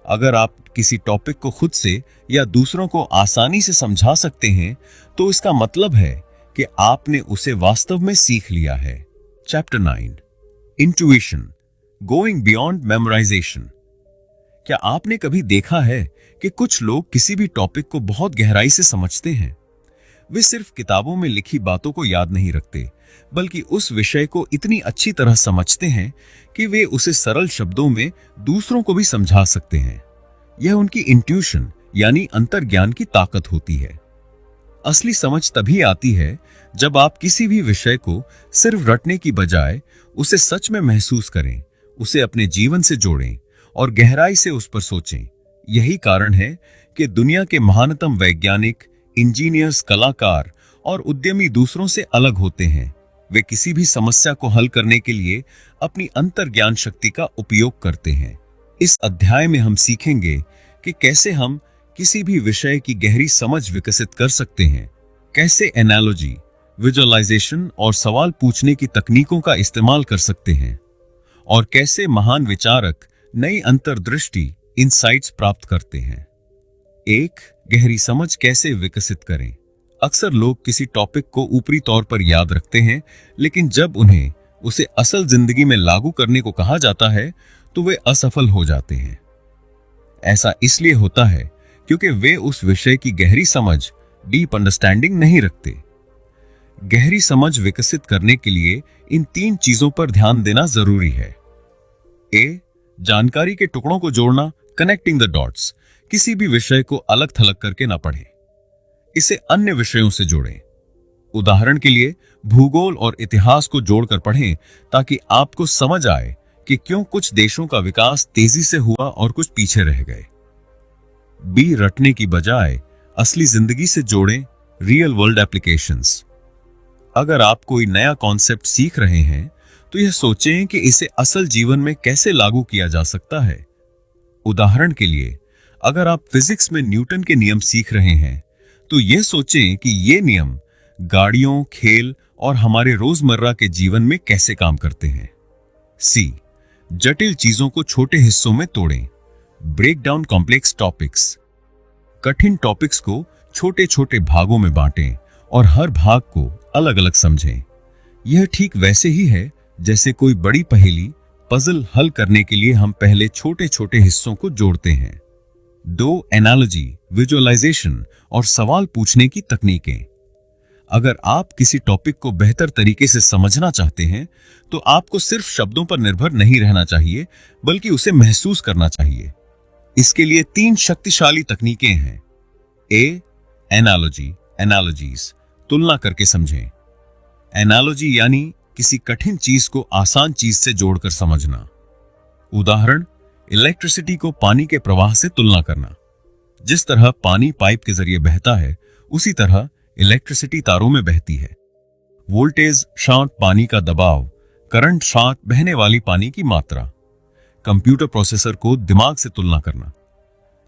अगर आप किसी टॉपिक को खुद से या दूसरों को आसानी से समझा सकते हैं तो इसका मतलब है कि आपने उसे वास्तव में सीख लिया है। Chapter 9, intuition, going beyond memorisation. क्या आपने कभी देखा है कि कुछ लोग किसी भी टॉपिक को बहुत गहराई से समझते हैं? वे सिर्फ किताबों में लिखी बातों को याद नहीं रखते, बल्कि उस विषय को इतनी अच्छी तरह समझते हैं कि वे उसे सरल शब्दों में दूसरों को भी समझा सकते हैं। यह उनकी इंट्यूशन यानी अंतर्ज्ञान की ताकत होती है। असली समझ तभी आती है जब आप किसी भी विषय को सिर्फ रटने की बजाय उसे सच में महसूस करें, उसे अपने जीवन से जोड़ें और गहराई से उस पर सोचें। यही कारण है कि दुनिया के महानतम वैज्ञानिक, इंजीनियर्स, कलाकार और उद्यमी दूसरों से अलग होते हैं। वे किसी भी समस्या को हल करने के लिए अपनी अंतर्ज्ञान शक्ति का उपयोग करते हैं। इस अध्याय में हम सीखेंगे कि कैसे हम किसी भी विषय की गहरी समझ विकसित कर सकते हैं, कैसे एनालॉजी, विजुअलाइजेशन और सवाल पूछने की तकनीकों का इस्तेमाल कर सकते हैं, और कैसे महान विचारक नई अंतर्दृष्टि, इंसाइट्स प्राप्त करते हैं। 1. गहरी समझ कैसे विकसित करें। अक्सर लोग किसी टॉपिक को ऊपरी तौर पर याद रखते हैं, लेकिन जब उन्हें उसे असल जिंदगी में लागू करने को कहा जाता है तो वे असफल हो जाते हैं। ऐसा इसलिए होता है क्योंकि वे उस विषय की गहरी समझ, डीप अंडरस्टैंडिंग नहीं रखते। गहरी समझ विकसित करने के लिए इन 3 चीजों पर ध्यान देना जरूरी है। ए. जानकारी के टुकड़ों को जोड़ना, कनेक्टिंग द डॉट्स। किसी भी विषय को अलग थलग करके ना पढ़ें, इसे अन्य विषयों से जोड़ें। उदाहरण के लिए भूगोल और इतिहास को जोड़कर पढ़ें ताकि आपको समझ आए कि क्यों कुछ देशों का विकास तेजी से हुआ और कुछ पीछे रह गए। बी, रटने की बजाय असली जिंदगी से जोड़ें रियल वर्ल्ड एप्लीकेशंस। अगर आप कोई नया कॉन्सेप्ट सीख रहे हैं तो यह सोचें कि इसे असल जीवन में कैसे लागू किया जा सकता है। उदाहरण के लिए अगर आप फिजिक्स में न्यूटन के नियम सीख रहे हैं तो यह सोचें कि ये नियम गाड़ियों, खेल और हमारे रोजमर्रा के जीवन में कैसे काम करते हैं। सी, जटिल चीजों को छोटे हिस्सों में तोड़ें। Break down complex topics. कठिन टॉपिक्स को छोटे छोटे भागों में बांटें और हर भाग को अलग अलग समझें। यह ठीक वैसे ही है जैसे कोई बड़ी पहेली पजल हल करने के लिए हम पहले छोटे छोटे हिस्सों को जोड़ते हैं। 2, एनालॉजी, विजुअलाइजेशन और सवाल पूछने की तकनीकें। अगर आप किसी टॉपिक को बेहतर तरीके से समझना चाहते हैं तो आपको सिर्फ शब्दों पर निर्भर नहीं रहना चाहिए बल्कि उसे महसूस करना चाहिए। इसके लिए 3 शक्तिशाली तकनीकें हैं। ए, एनालॉजी, एनालॉजीज, तुलना करके समझें। एनालॉजी यानी किसी कठिन चीज को आसान चीज से जोड़कर समझना। उदाहरण, इलेक्ट्रिसिटी को पानी के प्रवाह से तुलना करना। जिस तरह पानी पाइप के जरिए बहता है उसी तरह इलेक्ट्रिसिटी तारों में बहती है। वोल्टेज शांत पानी का दबाव, करंट शांत बहने वाली पानी की मात्रा। कंप्यूटर प्रोसेसर को दिमाग से तुलना करना।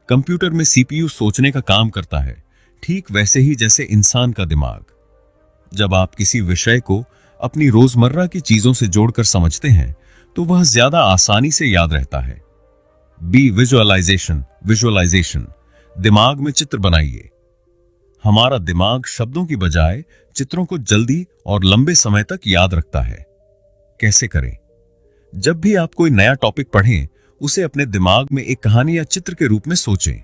कंप्यूटर में सीपीयू सोचने का काम करता है, ठीक वैसे ही जैसे इंसान का दिमाग। जब आप किसी विषय को अपनी रोजमर्रा की चीजों से जोड़कर समझते हैं तो वह ज्यादा आसानी से याद रहता है। बी, विजुअलाइजेशन, विजुअलाइजेशन, दिमाग में चित्र बनाइए। हमारा दिमाग शब्दों की बजाय चित्रों को जल्दी और लंबे समय तक याद रखता है। कैसे करें? जब भी आप कोई नया टॉपिक पढ़ें उसे अपने दिमाग में एक कहानी या चित्र के रूप में सोचें।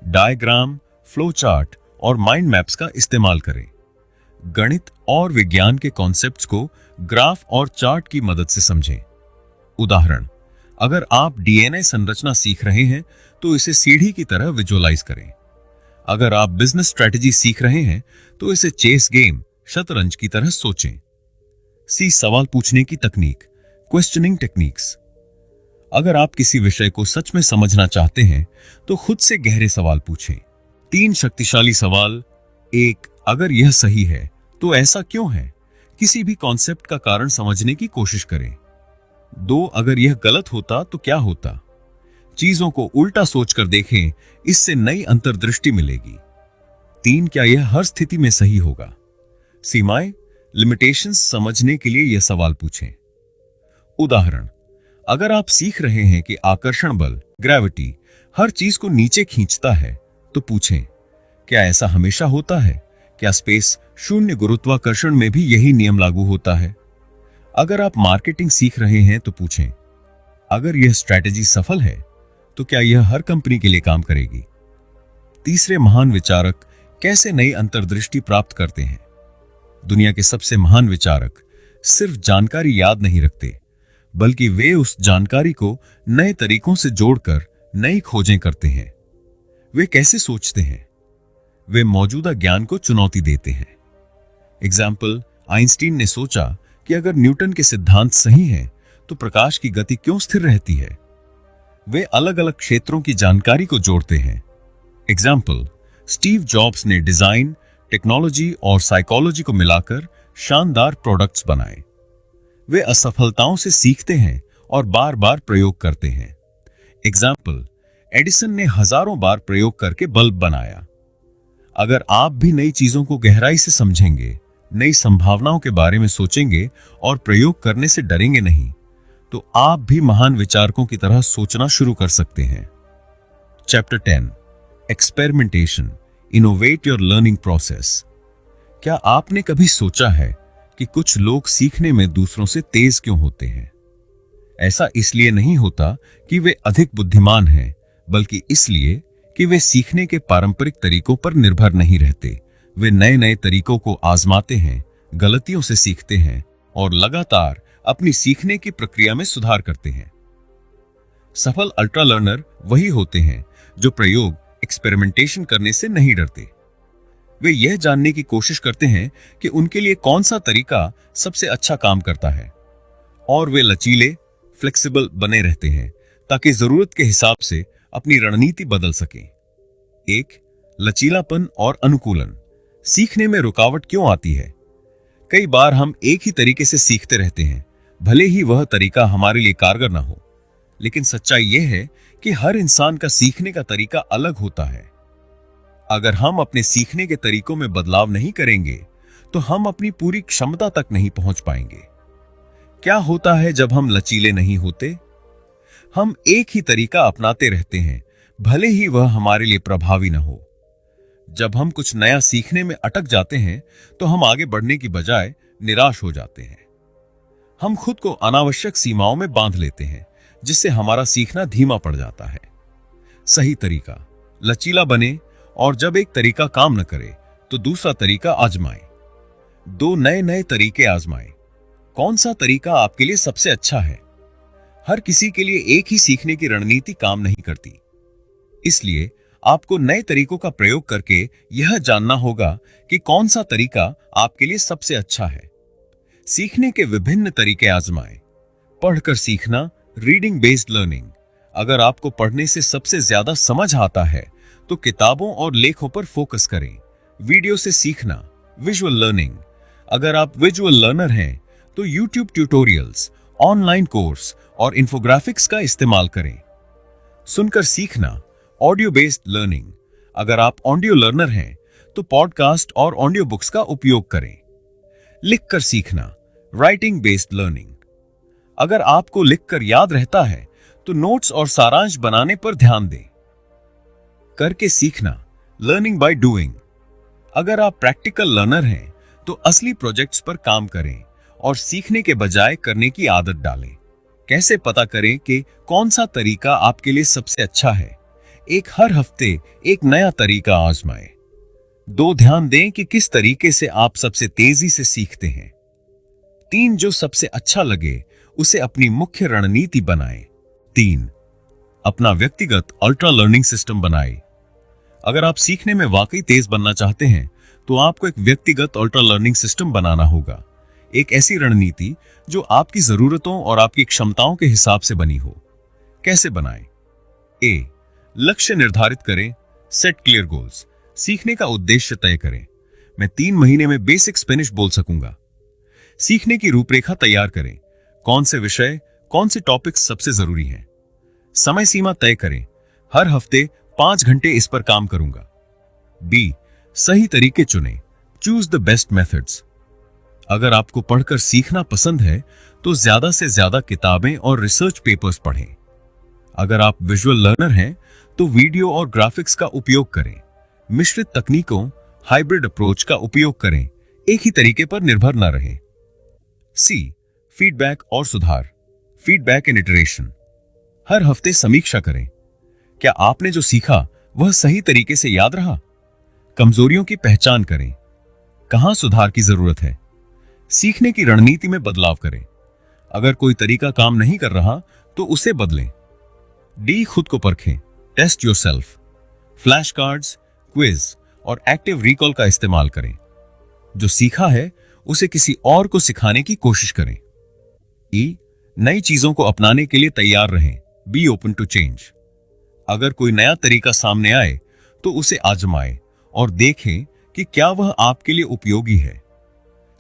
डायग्राम, फ्लो चार्ट और माइंड मैप्स का इस्तेमाल करें। गणित और विज्ञान के कॉन्सेप्ट्स को ग्राफ और चार्ट की मदद से समझें। उदाहरण, अगर आप डीएनए संरचना सीख रहे हैं तो इसे सीढ़ी की तरह विजुअलाइज करें। अगर आप बिजनेस स्ट्रेटजी सीख रहे हैं तो इसे चेस गेम, शतरंज की तरह सोचें। सी, सवाल पूछने की तकनीक, क्वेश्चनिंग टेक्निक्स। अगर आप किसी विषय को सच में समझना चाहते हैं तो खुद से गहरे सवाल पूछें। 3 शक्तिशाली सवाल। 1, अगर यह सही है तो ऐसा क्यों है? किसी भी कॉन्सेप्ट का कारण समझने की कोशिश करें। 2, अगर यह गलत होता तो क्या होता? चीजों को उल्टा सोचकर देखें, इससे नई अंतर्दृष्टि मिलेगी। 3, क्या यह हर स्थिति में सही होगा? सीमाएं, लिमिटेशंस समझने के लिए यह सवाल पूछें। उदाहरण, अगर आप सीख रहे हैं कि आकर्षण बल, ग्रेविटी, हर चीज को नीचे खींचता है तो पूछें, क्या ऐसा हमेशा होता है? क्या स्पेस शून्य गुरुत्वाकर्षण में भी यही नियम लागू होता है? अगर आप मार्केटिंग सीख रहे हैं तो पूछें, अगर यह स्ट्रैटेजी सफल है तो क्या यह हर कंपनी के लिए काम करेगी? तीसरे, महान विचारक कैसे नई अंतर्दृष्टि प्राप्त करते हैं? दुनिया के सबसे महान विचारक सिर्फ जानकारी याद नहीं रखते बल्कि वे उस जानकारी को नए तरीकों से जोड़कर नई खोजें करते हैं। वे कैसे सोचते हैं? वे मौजूदा ज्ञान को चुनौती देते हैं। एग्जाम्पल, आइंस्टीन ने सोचा कि अगर न्यूटन के सिद्धांत सही हैं तो प्रकाश की गति क्यों स्थिर रहती है? वे अलग अलग क्षेत्रों की जानकारी को जोड़ते हैं। एग्जाम्पल, स्टीव जॉब्स ने डिजाइन, टेक्नोलॉजी और साइकोलॉजी को मिलाकर शानदार प्रोडक्ट्स बनाए। वे असफलताओं से सीखते हैं और बार बार प्रयोग करते हैं। एग्जाम्पल, एडिसन ने हजारों बार प्रयोग करके बल्ब बनाया। अगर आप भी नई चीजों को गहराई से समझेंगे, नई संभावनाओं के बारे में सोचेंगे और प्रयोग करने से डरेंगे नहीं, तो आप भी महान विचारकों की तरह सोचना शुरू कर सकते हैं। Chapter 10, experimentation, innovate your learning process. क्या आपने कभी सोचा है कि कुछ लोग सीखने में दूसरों से तेज क्यों होते हैं? ऐसा इसलिए नहीं होता कि वे अधिक बुद्धिमान हैं, बल्कि इसलिए कि वे सीखने के पारंपरिक तरीकों पर निर्भर नहीं रहते। वे नए नए तरीकों को आजमाते हैं, गलतियों से सीखते हैं और लगातार अपनी सीखने की प्रक्रिया में सुधार करते हैं। सफल अल्ट्रा लर्नर वही होते हैं जो प्रयोग एक्सपेरिमेंटेशन करने से नहीं डरते। वे यह जानने की कोशिश करते हैं कि उनके लिए कौन सा तरीका सबसे अच्छा काम करता है, और वे लचीले, फ्लेक्सिबल बने रहते हैं ताकि जरूरत के हिसाब से अपनी रणनीति बदल सकें। एक, लचीलापन और अनुकूलन। सीखने में रुकावट क्यों आती है? कई बार हम एक ही तरीके से सीखते रहते हैं, भले ही वह तरीका हमारे लिए कारगर ना हो। लेकिन सच्चाई यह है कि हर इंसान का सीखने का तरीका अलग होता है। अगर हम अपने सीखने के तरीकों में बदलाव नहीं करेंगे तो हम अपनी पूरी क्षमता तक नहीं पहुंच पाएंगे। क्या होता है जब हम लचीले नहीं होते? हम एक ही तरीका अपनाते रहते हैं, भले ही वह हमारे लिए प्रभावी न हो। जब हम कुछ नया सीखने में अटक जाते हैं तो हम आगे बढ़ने की बजाय निराश हो जाते हैं। हम खुद को अनावश्यक सीमाओं में बांध लेते हैं, जिससे हमारा सीखना धीमा पड़ जाता है। सही तरीका, लचीला बने और जब एक तरीका काम न करे तो दूसरा तरीका आजमाएं। दो नए नए तरीके आजमाएं। कौन सा तरीका आपके लिए सबसे अच्छा है? हर किसी के लिए एक ही सीखने की रणनीति काम नहीं करती, इसलिए आपको नए तरीकों का प्रयोग करके यह जानना होगा कि कौन सा तरीका आपके लिए सबसे अच्छा है। सीखने के विभिन्न तरीके आजमाएं। पढ़कर सीखना, रीडिंग बेस्ड लर्निंग। अगर आपको पढ़ने से सबसे ज्यादा समझ आता है तो किताबों और लेखों पर फोकस करें। वीडियो से सीखना, विजुअल लर्निंग। अगर आप विजुअल लर्नर हैं तो यूट्यूब ट्यूटोरियल्स, ऑनलाइन कोर्स और इन्फोग्राफिक्स का इस्तेमाल करें। सुनकर सीखना, ऑडियो बेस्ड लर्निंग। अगर आप ऑडियो लर्नर हैं तो पॉडकास्ट और ऑडियो बुक्स का उपयोग करें। लिखकर सीखना, राइटिंग बेस्ड लर्निंग। अगर आपको लिखकर याद रहता है तो नोट्स और सारांश बनाने पर ध्यान दें। करके सीखना, लर्निंग बाय डूइंग। अगर आप प्रैक्टिकल लर्नर हैं तो असली प्रोजेक्ट्स पर काम करें और सीखने के बजाय करने की आदत डालें। कैसे पता करें कि कौन सा तरीका आपके लिए सबसे अच्छा है? हर हफ्ते एक नया तरीका आजमाएं। दो, ध्यान दें कि किस तरीके से आप सबसे तेजी से सीखते हैं। तीन, जो सबसे अच्छा लगे उसे अपनी मुख्य रणनीति बनाएं। तीन, अपना व्यक्तिगत अल्ट्रा लर्निंग सिस्टम बनाएं। अगर आप सीखने में वाकई तेज बनना चाहते हैं तो आपको एक व्यक्तिगत अल्ट्रा लर्निंग सिस्टम बनाना होगा। एक ऐसी रणनीति जो आपकी जरूरतों और आपकी क्षमताओं के हिसाब से बनी हो। कैसे बनाएं? ए, लक्ष्य निर्धारित करें। Set clear goals. सीखने का उद्देश्य तय करें। मैं 3 महीने में बेसिक स्पेनिश बोल सकूंगा। सीखने की रूपरेखा तैयार करें। कौन से विषय, कौन से टॉपिक्स सबसे जरूरी हैं। समय सीमा तय करें। हर हफ्ते 5 घंटे इस पर काम करूंगा। बी, सही तरीके चुनें। Choose the best methods. अगर आपको पढ़कर सीखना पसंद है तो ज्यादा से ज्यादा किताबें और रिसर्च पेपर्स पढ़ें। अगर आप विजुअल लर्नर हैं तो वीडियो और ग्राफिक्स का उपयोग करें। मिश्रित तकनीकों, हाइब्रिड अप्रोच का उपयोग करें। एक ही तरीके पर निर्भर न रहें। सी, फीडबैक और सुधार। Feedback and iteration. हर हफ्ते समीक्षा करें। क्या आपने जो सीखा वह सही तरीके से याद रहा? कमजोरियों की पहचान करें। कहां सुधार की जरूरत है? सीखने की रणनीति में बदलाव करें। अगर कोई तरीका काम नहीं कर रहा तो उसे बदलें। डी, खुद को परखें। Test yourself. Flash cards, quiz और एक्टिव रिकॉल का इस्तेमाल करें। जो सीखा है उसे किसी और को सिखाने की कोशिश करें। ई, नई चीजों को अपनाने के लिए तैयार रहें। Be open to change. अगर कोई नया तरीका सामने आए तो उसे आजमाएं और देखें कि क्या वह आपके लिए उपयोगी है।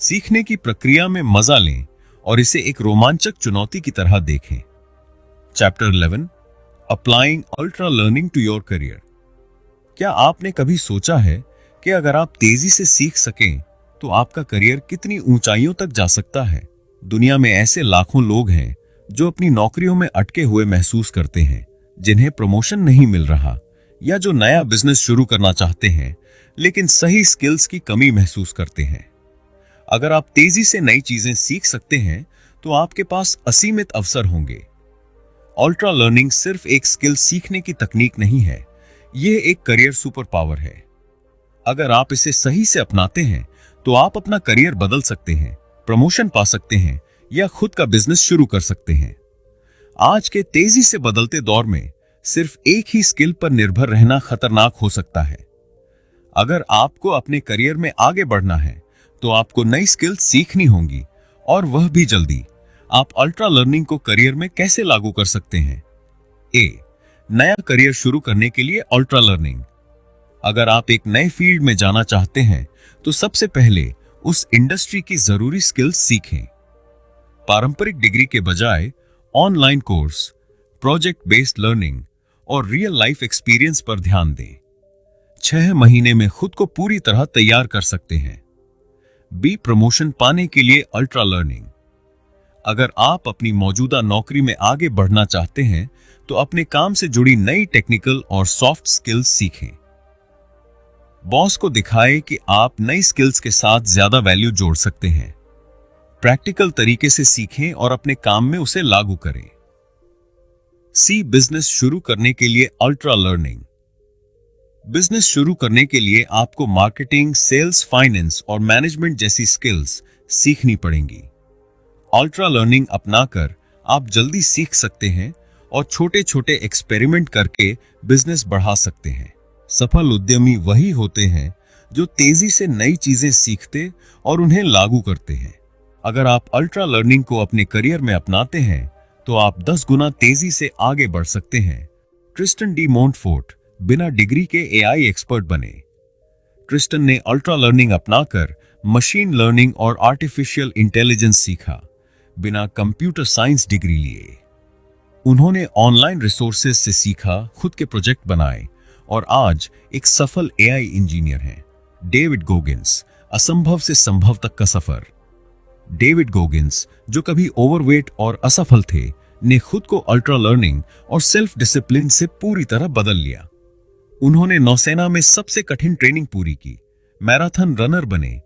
सीखने की प्रक्रिया में मजा लें और इसे एक रोमांचक चुनौती की तरह देखें। Chapter 11, applying ultra learning to your career. क्या आपने कभी सोचा है कि अगर आप तेजी से सीख सकें तो आपका करियर कितनी ऊंचाइयों तक जा सकता है? दुनिया में ऐसे लाखों लोग हैं जो अपनी नौकरियों में अटके हुए महसूस करते हैं, जिन्हें प्रमोशन नहीं मिल रहा, या जो नया बिजनेस शुरू करना चाहते हैं लेकिन सही स्किल्स की कमी महसूस करते हैं। अगर आप तेजी से नई चीजें सीख सकते हैं तो आपके पास असीमित अवसर होंगे। अल्ट्रा लर्निंग सिर्फ एक स्किल सीखने की तकनीक नहीं है, यह एक करियर सुपर पावर है। अगर आप इसे सही से अपनाते हैं तो आप अपना करियर बदल सकते हैं, प्रमोशन पा सकते हैं या खुद का बिजनेस शुरू कर सकते हैं। आज के तेजी से बदलते दौर में सिर्फ एक ही स्किल पर निर्भर रहना खतरनाक हो सकता है। अगर आपको अपने करियर में आगे बढ़ना है तो आपको नई स्किल सीखनी होंगी, और वह भी जल्दी। आप अल्ट्रा लर्निंग को करियर में कैसे लागू कर सकते हैं? ए, नया करियर शुरू करने के लिए अल्ट्रा लर्निंग। अगर आप एक नए फील्ड में जाना चाहते हैं तो सबसे पहले उस इंडस्ट्री की जरूरी स्किल्स सीखें। पारंपरिक डिग्री के बजाय online course, project based learning और रियल लाइफ एक्सपीरियंस पर ध्यान दें। 6 महीने में खुद को पूरी तरह तैयार कर सकते हैं। बी, प्रमोशन पाने के लिए अल्ट्रा लर्निंग। अगर आप अपनी मौजूदा नौकरी में आगे बढ़ना चाहते हैं तो अपने काम से जुड़ी नई टेक्निकल और सॉफ्ट स्किल्स सीखें। बॉस को दिखाएं कि आप नई स्किल्स के साथ ज्यादा वैल्यू जोड़ सकते हैं। प्रैक्टिकल तरीके से सीखें और अपने काम में उसे लागू करें। सी, बिजनेस शुरू करने के लिए अल्ट्रा लर्निंग। बिजनेस शुरू करने के लिए आपको मार्केटिंग, सेल्स, फाइनेंस और मैनेजमेंट जैसी स्किल्स सीखनी पड़ेंगी। अल्ट्रा लर्निंग अपनाकर आप जल्दी सीख सकते हैं और छोटे छोटे एक्सपेरिमेंट करके बिजनेस बढ़ा सकते हैं। सफल उद्यमी वही होते हैं जो तेजी से नई चीजें सीखते और उन्हें लागू करते हैं। अगर आप अल्ट्रा लर्निंग को अपने करियर में अपनाते हैं तो आप 10 गुना तेजी से आगे बढ़ सकते हैं। ट्रिस्टन डी मोंटफोर्ट बिना डिग्री के एआई एक्सपर्ट बने। ट्रिस्टन ने अल्ट्रा लर्निंग अपनाकर मशीन लर्निंग और आर्टिफिशियल इंटेलिजेंस सीखा, बिना कंप्यूटर साइंस डिग्री लिए। उन्होंने ऑनलाइन रिसोर्सेज से सीखा, खुद के प्रोजेक्ट बनाए और आज एक सफल एआई इंजीनियर हैं। डेविड गोगिंस, असंभव से संभव तक का सफर। डेविड गोगिंस, जो कभी ओवरवेट और असफल थे, ने खुद को अल्ट्रा लर्निंग और सेल्फ डिसिप्लिन से पूरी तरह बदल लिया। उन्होंने नौसेना में सबसे कठिन ट्रेनिंग पूरी की, मैराथन रनर बने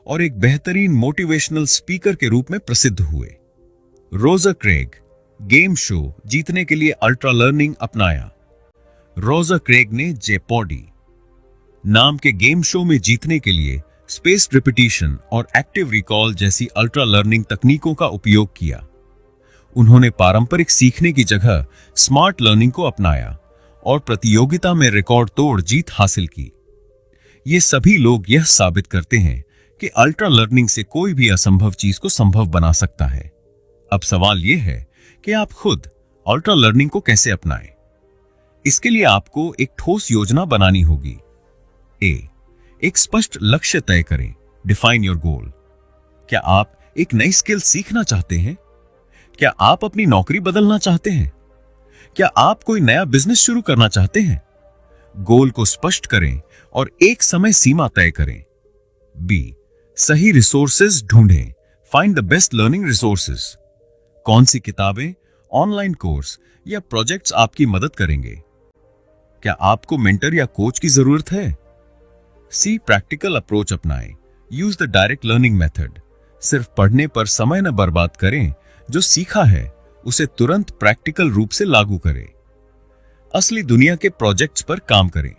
और एक बेहतरीन मोटिवेशनल स्पीकर के रूप में प्रसिद्ध हुए। रोजर क्रेग, गेम शो जीतने के लिए अल्ट्रा लर्निंग अपनाया। रोजर क्रेग ने जेपॉडी नाम के गेम शो में जीतने के लिए स्पेस रिपीटिशन और एक्टिव रिकॉल जैसी अल्ट्रा लर्निंग तकनीकों का उपयोग किया। उन्होंने पारंपरिक सीखने की जगह स्मार्ट लर्निंग को अपनाया और प्रतियोगिता में रिकॉर्ड तोड़ जीत हासिल की। ये सभी लोग यह साबित करते हैं कि अल्ट्रा लर्निंग से कोई भी असंभव चीज को संभव बना सकता है। अब सवाल यह है कि आप खुद अल्ट्रा लर्निंग को कैसे अपनाएं। इसके लिए आपको एक ठोस योजना बनानी होगी। ए, एक स्पष्ट लक्ष्य तय करें, डिफाइन योर गोल। क्या आप एक नई स्किल सीखना चाहते हैं? क्या आप अपनी नौकरी बदलना चाहते हैं? क्या आप कोई नया बिजनेस शुरू करना चाहते हैं? गोल को स्पष्ट करें और एक समय सीमा तय करें। बी, सही रिसोर्सेज ढूंढें, find the best learning resources. कौन सी किताबें, ऑनलाइन कोर्स या प्रोजेक्ट्स आपकी मदद करेंगे? क्या आपको मेंटर या कोच की जरूरत है? सी, प्रैक्टिकल अप्रोच अपनाएं, use the direct learning method. सिर्फ पढ़ने पर समय न बर्बाद करें, जो सीखा है उसे तुरंत प्रैक्टिकल रूप से लागू करें। असली दुनिया के प्रोजेक्ट्स पर काम करें।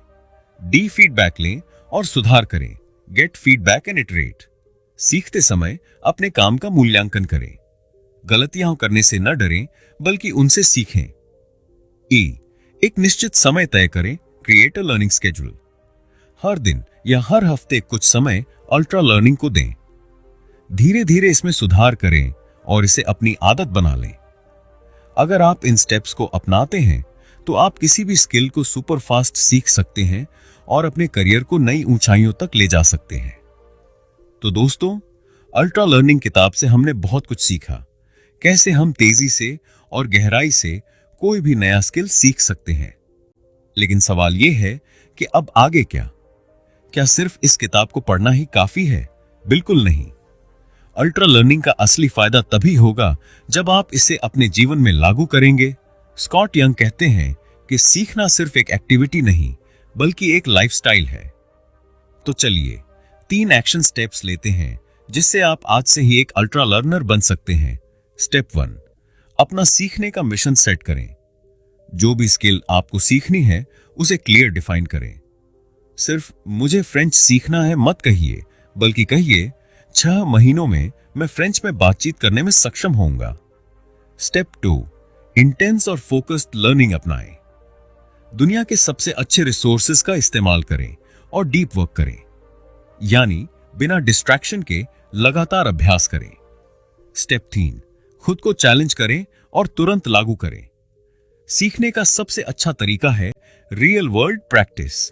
डी, फीडबैक लें और सुधार करें, गेट फीडबैक एंड इटरेट। सीखते समय अपने काम का मूल्यांकन करें। गलतियां करने से न डरें बल्कि उनसे सीखें। ई, एक निश्चित समय तय करें, क्रिएट अ लर्निंग स्केड्यूल। हर दिन या हर हफ्ते कुछ समय अल्ट्रा लर्निंग को दें। धीरे धीरे इसमें सुधार करें और इसे अपनी आदत बना लें। अगर आप इन स्टेप्स को अपनाते हैं तो आप किसी भी स्किल को सुपर फास्ट सीख सकते हैं और अपने करियर को नई ऊंचाइयों तक ले जा सकते हैं। तो दोस्तों, अल्ट्रा लर्निंग किताब से हमने बहुत कुछ सीखा, कैसे हम तेजी से और गहराई से कोई भी नया स्किल सीख सकते हैं। लेकिन सवाल यह है कि अब आगे क्या? क्या सिर्फ इस किताब को पढ़ना ही काफी है? बिल्कुल नहीं। अल्ट्रा लर्निंग का असली फायदा तभी होगा जब आप इसे अपने जीवन में लागू करेंगे। स्कॉट यंग कहते हैं कि सीखना सिर्फ एक एक्टिविटी नहीं बल्कि एक लाइफस्टाइल है। तो चलिए 3 एक्शन स्टेप्स लेते हैं जिससे आप आज से ही एक अल्ट्रा लर्नर बन सकते हैं। स्टेप 1, अपना सीखने का मिशन सेट करें। जो भी स्किल आपको सीखनी है उसे क्लियर डिफाइन करें। सिर्फ मुझे फ्रेंच सीखना है मत कहिए, बल्कि कहिए 6 महीनों में मैं फ्रेंच में बातचीत करने में सक्षम होऊंगा। स्टेप 2, इंटेंस और फोकस्ड लर्निंग अपनाएं। दुनिया के सबसे अच्छे रिसोर्सेज का इस्तेमाल करें और डीप वर्क करें, यानी बिना डिस्ट्रैक्शन के लगातार अभ्यास करें। स्टेप 3, खुद को चैलेंज करें और तुरंत लागू करें। सीखने का सबसे अच्छा तरीका है रियल वर्ल्ड प्रैक्टिस।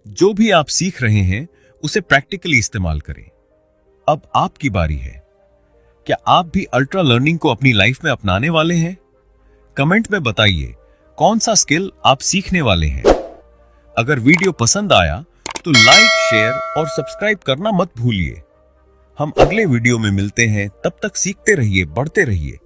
जो भी आप सीख रहे हैं उसे प्रैक्टिकली इस्तेमाल करें। अब आपकी बारी है। क्या आप भी अल्ट्रा लर्निंग को अपनी लाइफ में अपनाने वाले हैं? कमेंट में बताइए कौन सा स्किल आप सीखने वाले हैं। अगर वीडियो पसंद आया तो लाइक, शेयर और सब्सक्राइब करना मत भूलिए। हम अगले वीडियो में मिलते हैं, तब तक सीखते रहिए, बढ़ते रहिए।